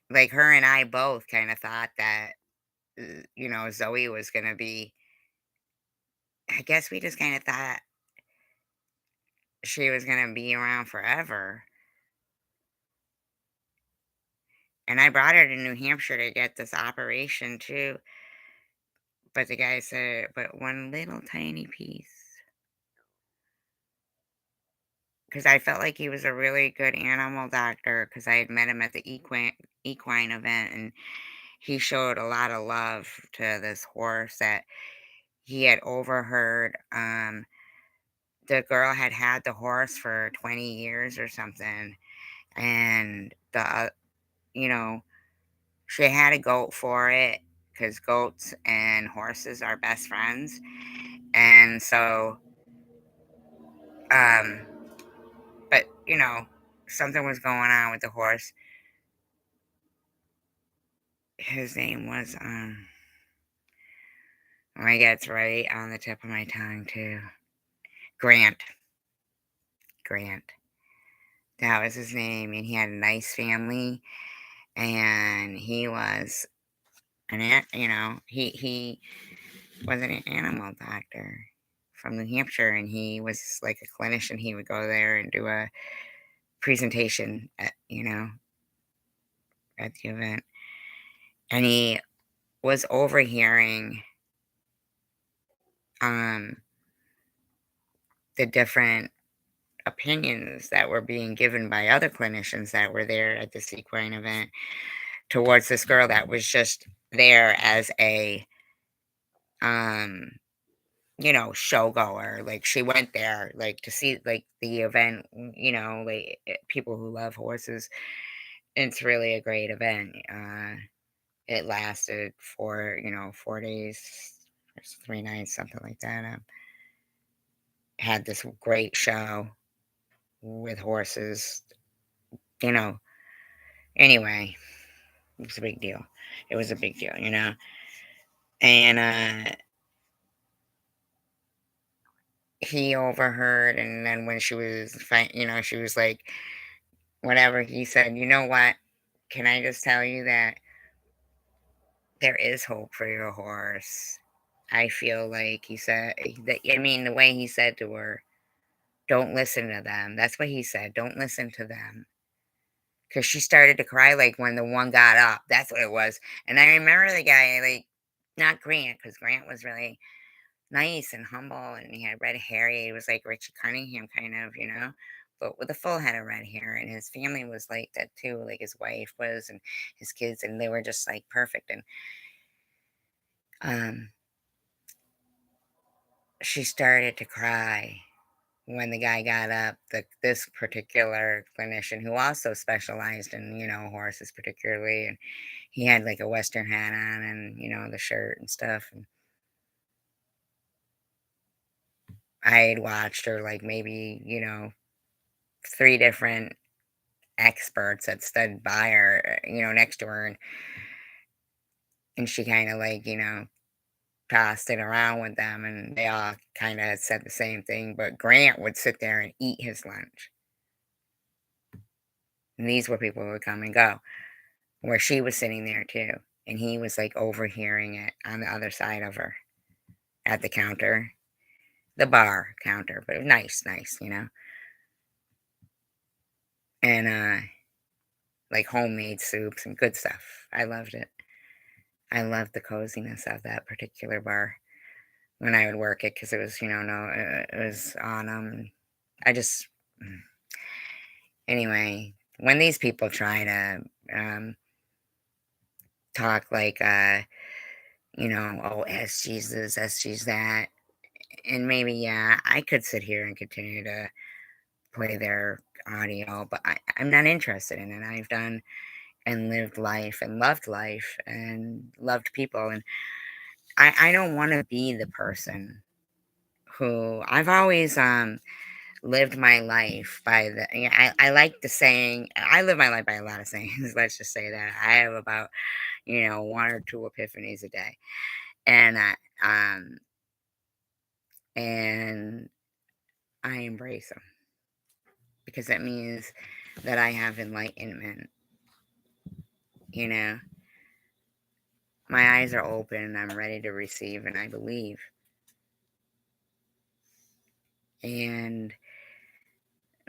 like her and I both kind of thought that, you know, Zoe was going to be, I guess we just kind of thought she was going to be around forever. And I brought her to New Hampshire to get this operation too. But the guy said, but one little tiny piece. Because I felt like he was a really good animal doctor because I had met him at the equine event, and he showed a lot of love to this horse that he had overheard. The girl had had the horse for 20 years or something, and you know, she had a goat for it because goats and horses are best friends. And so, but you know, something was going on with the horse. His name was, oh my God, it's right on the tip of my tongue too. Grant. That was his name, and he had a nice family, and he was you know, he was an animal doctor from New Hampshire, and he was like a clinician. He would go there and do a presentation at, you know, at the event, and he was overhearing the different opinions that were being given by other clinicians that were there at this equine event towards this girl that was just there as a you know, showgoer. Like she went there like to see like the event, you know, like people who love horses. It's really a great event. It lasted for, you know, 4 days, 3 nights, something like that. Had this great show with horses, you know. Anyway, it was a big deal. It was a big deal, you know. And he overheard, and then when she was, you know, she was like, whatever. He said, "You know what? Can I just tell you that there is hope for your horse. I feel like he said that, I mean, the way he said to her, don't listen to them. That's what he said. Don't listen to them. Because she started to cry like when the one got up. That's what it was. And I remember the guy, like, not Grant, because Grant was really nice and humble and he had red hair. He was like Richie Cunningham, kind of, but with a full head of red hair. And his family was like that too. Like his wife was and his kids, and they were just like perfect. And um, she started to cry when the guy got up, this particular clinician who also specialized in, horses particularly, and he had like a Western hat on and, the shirt and stuff. And I had watched her like maybe, three different experts that stood by her, next to her, and she kind of like, tossed it around with them, and they all kind of said the same thing. But Grant would sit there and eat his lunch. And these were people who would come and go, where she was sitting there too. And he was like overhearing it on the other side of her at the counter, the bar counter, but nice, and like homemade soups and good stuff. I loved it. I loved the coziness of that particular bar when I would work it because it was, no, it was on I just anyway, when these people try to talk like oh, SG's this, SG's that, and maybe yeah, I could sit here and continue to play their audio, but I'm not interested in it. I've done and lived life and loved people, and I don't want to be the person who I've always lived my life by the. I like the saying. I live my life by a lot of sayings. Let's just say that I have about one or two epiphanies a day, and um and I embrace them because it means that I have enlightenment. You know, my eyes are open and I'm ready to receive and I believe. And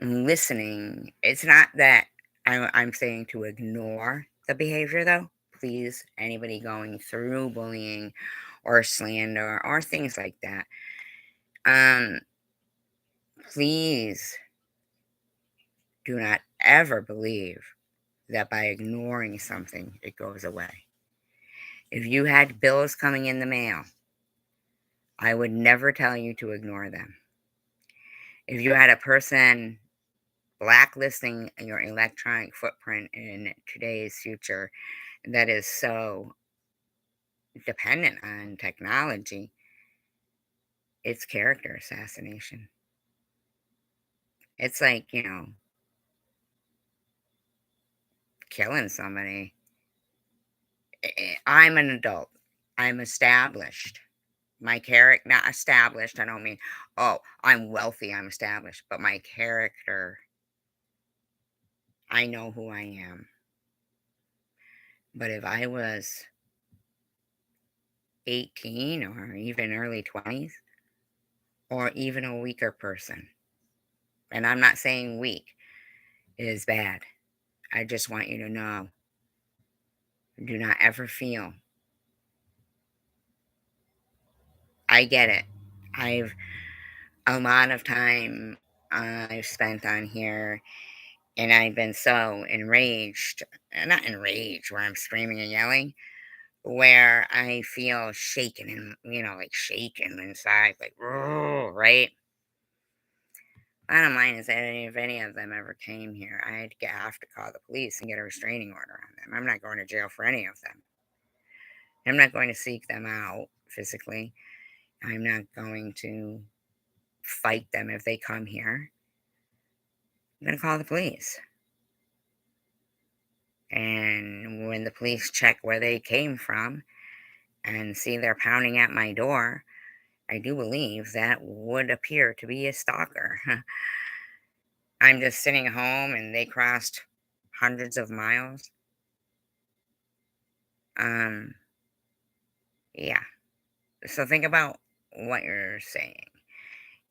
listening, it's not that I'm saying to ignore the behavior, though. Please, anybody going through bullying or slander or things like that, um, please do not ever believe that by ignoring something, it goes away. If you had bills coming in the mail, I would never tell you to ignore them. If you had a person blacklisting your electronic footprint in today's future that is so dependent on technology, it's character assassination. It's like, killing somebody. I'm an adult. I'm established. My character, not established, I don't mean, oh, I'm wealthy, I'm established, but my character, I know who I am. But if I was 18 or even early 20s, or even a weaker person, and I'm not saying weak is bad, I just want you to know, do not ever feel. I get it. I've a lot of time I've spent on here, and I've been so enraged, not enraged where I'm screaming and yelling, where I feel shaken and, like shaken inside, like, "Roar," right? Bottom line is that if any of them ever came here, have to call the police and get a restraining order on them. I'm not going to jail for any of them. I'm not going to seek them out physically. I'm not going to fight them if they come here. I'm going to call the police. And when the police check where they came from and see they're pounding at my door, I do believe that would appear to be a stalker. I'm just sitting home and they crossed hundreds of miles. Um, Yeah. So think about what you're saying.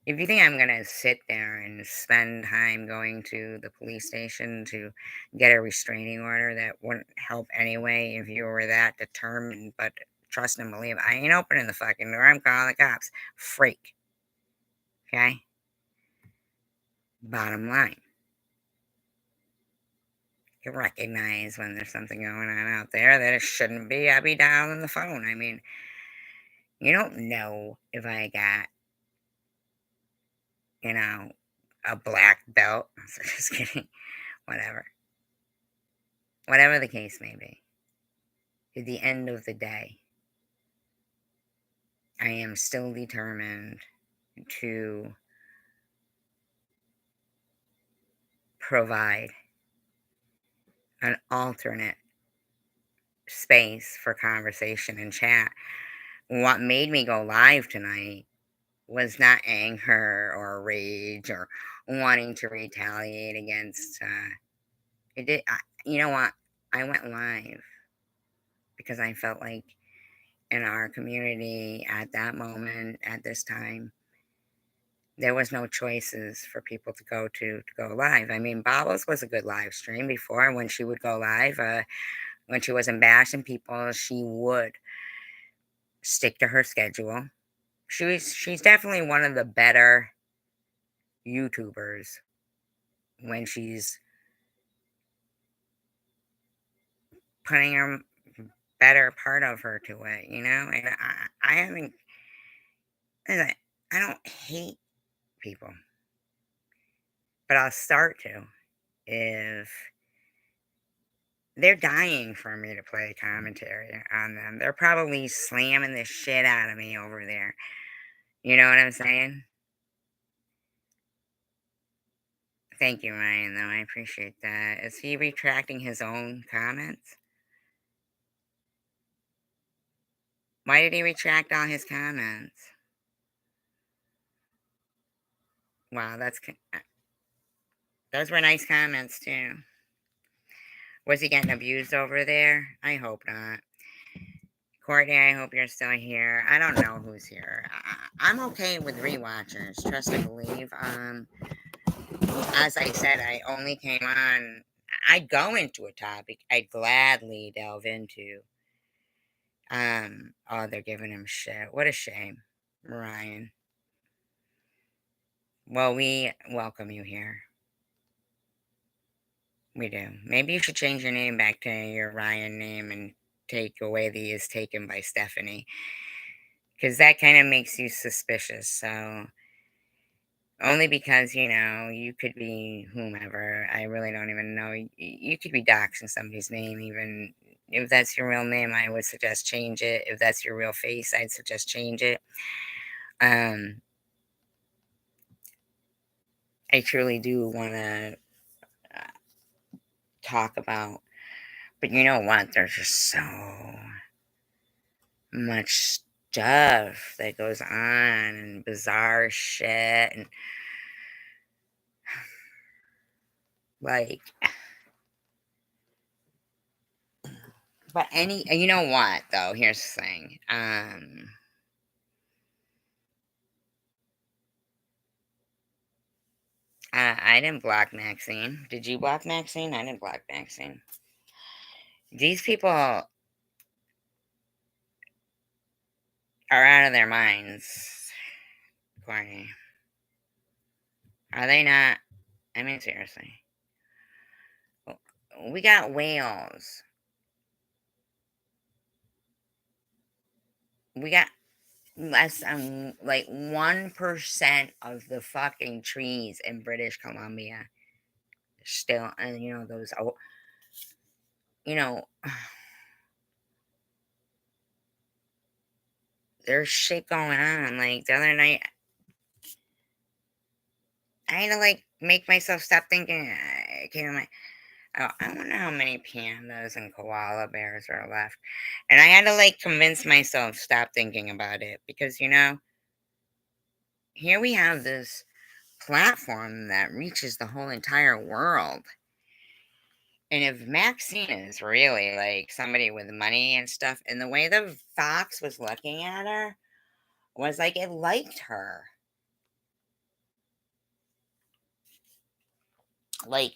If you think I'm gonna sit there and spend time going to the police station to get a restraining order that wouldn't help anyway if you were that determined, but trust and believe, I ain't opening the fucking door. I'm calling the cops. Freak. Okay? Bottom line. You recognize when there's something going on out there that it shouldn't be. I'll be dialing the phone. I mean, you don't know if I got, you know, a black belt. Just kidding. Whatever. Whatever the case may be. At the end of the day, I am still determined to provide an alternate space for conversation and chat. What made me go live tonight was not anger or rage or wanting to retaliate against. It did. You know what? I went live because I felt like in our community at that moment, at this time, there was no choices for people to go live. I mean, Bobbles was a good live stream before when she would go live. When she wasn't bashing people, she would stick to her schedule. She's definitely one of the better YouTubers when she's putting her better part of her to it, you know? And I haven't, I don't hate people, but I'll start to if they're dying for me to play commentary on them. They're probably slamming the shit out of me over there. You know what I'm saying? Thank you, Ryan, though. I appreciate that. Is he retracting his own comments? Why did he retract all his comments? Wow, those were nice comments too. Was he getting abused over there? I hope not. Courtney, I hope you're still here. I don't know who's here. I'm okay with rewatchers. Trust and believe. As I said, I only came on. I'd go into a topic I'd gladly delve into. Oh, they're giving him shit. What a shame, Ryan. Well, we welcome you here. We do. Maybe you should change your name back to your Ryan name and take away the is taken by Stephanie. Because that kind of makes you suspicious. So, only because, you could be whomever. I really don't even know. You could be doxing somebody's name, even if that's your real name. I would suggest change it. If that's your real face, I'd suggest change it. I truly do want to talk about, but you know what? There's just so much stuff that goes on and bizarre shit and like, but you know what though? Here's the thing. I didn't block Maxine. Did you block Maxine? I didn't block Maxine. These people are out of their minds, Courtney. Are they not? I mean, seriously. We got whales. We got less than like 1% of the fucking trees in British Columbia still, and those, you know, there's shit going on. Like the other night, I had to like make myself stop thinking. I came in my, oh, I wonder how many pandas and koala bears are left. And I had to like convince myself stop thinking about it because here we have this platform that reaches the whole entire world. And if Maxine is really like somebody with money and stuff, and the way the fox was looking at her was like it liked her. Like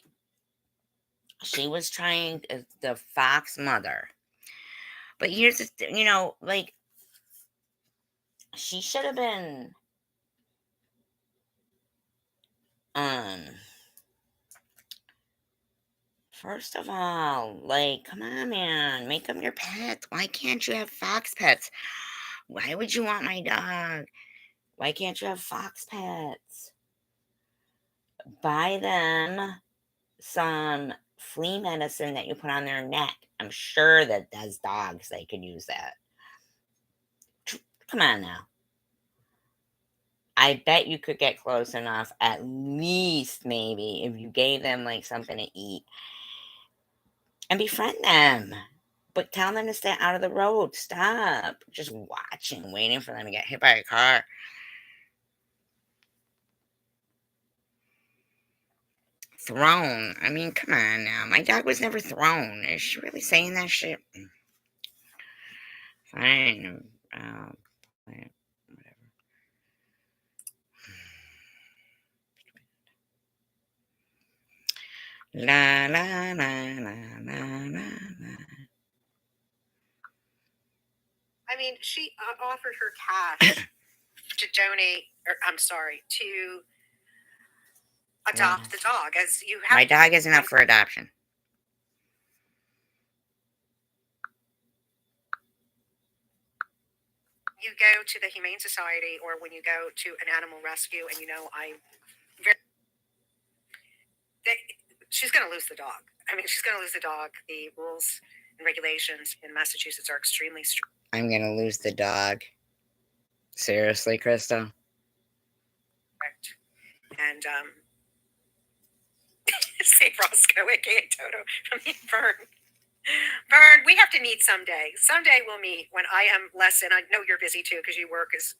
she was trying the fox mother. But here's the like she should have been um first of all, like, come on, man, make them your pets. Why can't you have fox pets? Why would you want my dog? Why can't you have fox pets? Buy them some flea medicine that you put on their neck. I'm sure that as dogs they could use that. Come on now. I bet you could get close enough, at least maybe, if you gave them like something to eat and befriend them. But tell them to stay out of the road. Stop just watching, waiting for them to get hit by a car. Thrown. I mean, come on now. My dog was never thrown. Is she really saying that shit? Fine. Whatever. La la la la la la la. I mean, she offered her cash to donate, or I'm sorry, to adopt the dog, as you have. My dog isn't up for adoption. You go to the Humane Society, or when you go to an animal rescue, and she's going to lose the dog. I mean, she's going to lose the dog. The rules and regulations in Massachusetts are extremely strict. I'm going to lose the dog. Seriously, Krista? And save Roscoe, aka Toto, from the Vern. Vern, we have to meet someday. Someday we'll meet when I am less, and I know you're busy too because you work as.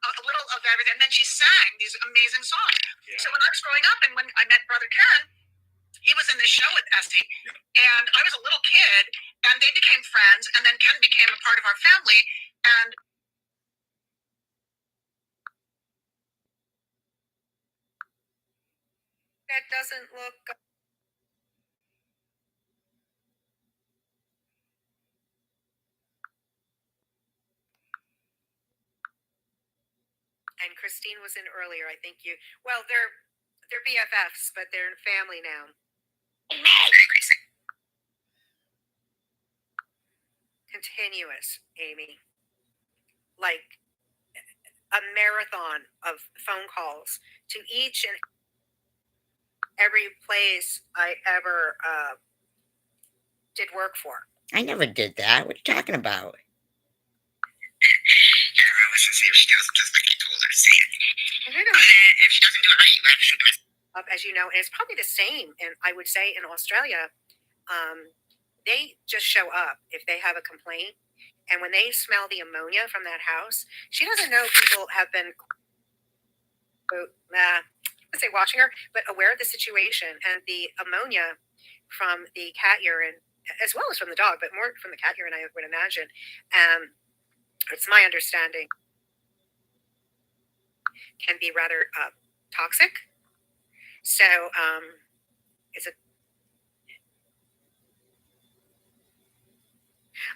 A little of everything. And then she sang these amazing songs. Yeah. So when I was growing up and when I met Brother Ken, he was in this show with Essie. Yeah. And I was a little kid and they became friends. And then Ken became a part of our family. And that doesn't look. And Christine was in earlier. I think you. Well, they're BFFs, but they're family now. Continuous, Amy. Like a marathon of phone calls to each and every place I ever did work for. I never did that. What are you talking about? Yeah, well, let's just see if she does it just like you told her to say it. If she doesn't do it right, you have to shoot the message. As you know, and it's probably the same, and I would say in Australia, they just show up if they have a complaint. And when they smell the ammonia from that house, she doesn't know people have been, let's say, watching her, but aware of the situation. And the ammonia from the cat urine, as well as from the dog, but more from the cat urine, I would imagine. It's my understanding. can be rather toxic. So it's a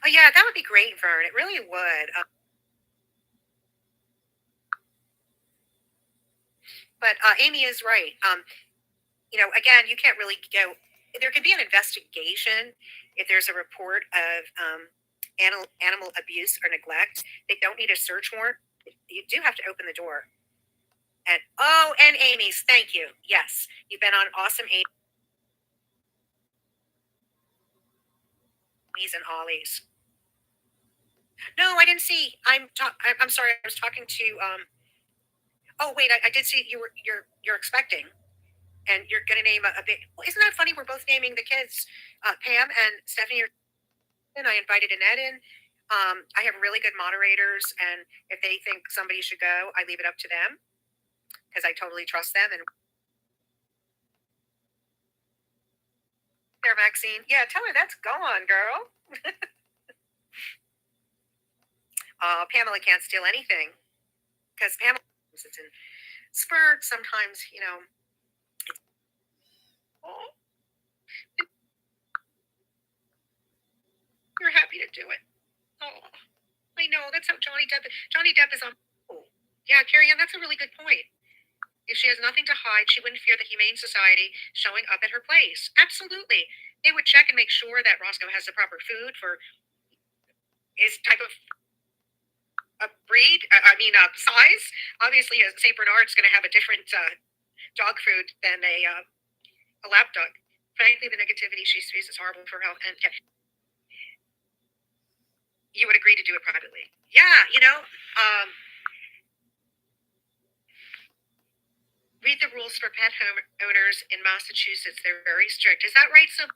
oh yeah, that would be great, Vern. It really would. But Amy is right. Again, you can't really go. There could be an investigation if there's a report of animal abuse or neglect. They don't need a search warrant. You do have to open the door. And Amy's, thank you. Yes, you've been on awesome Amy's and Ollie's. No, I didn't see. I'm sorry. I was talking to. Oh wait, I did see you're expecting, and you're going to name a big. Well, isn't that funny? We're both naming the kids, Pam and Stephanie. And I invited Annette in. I have really good moderators, and if they think somebody should go, I leave it up to them because I totally trust them. And there, Maxine. Yeah, tell her that's gone, girl. Pamela can't steal anything because Pamela it's in spurts. Sometimes, oh, you're happy to do it. Oh, I know. That's how Johnny Depp. Johnny Depp is on. Oh, yeah, Carrie Ann, that's a really good point. If she has nothing to hide, she wouldn't fear the Humane Society showing up at her place. Absolutely. They would check and make sure that Roscoe has the proper food for his type of breed, size. Obviously, a St. Bernard's going to have a different dog food than a lap dog. Frankly, the negativity she sees is horrible for health. And you would agree to do it privately. Yeah, read the rules for pet home owners in Massachusetts. They're very strict. Is that right? So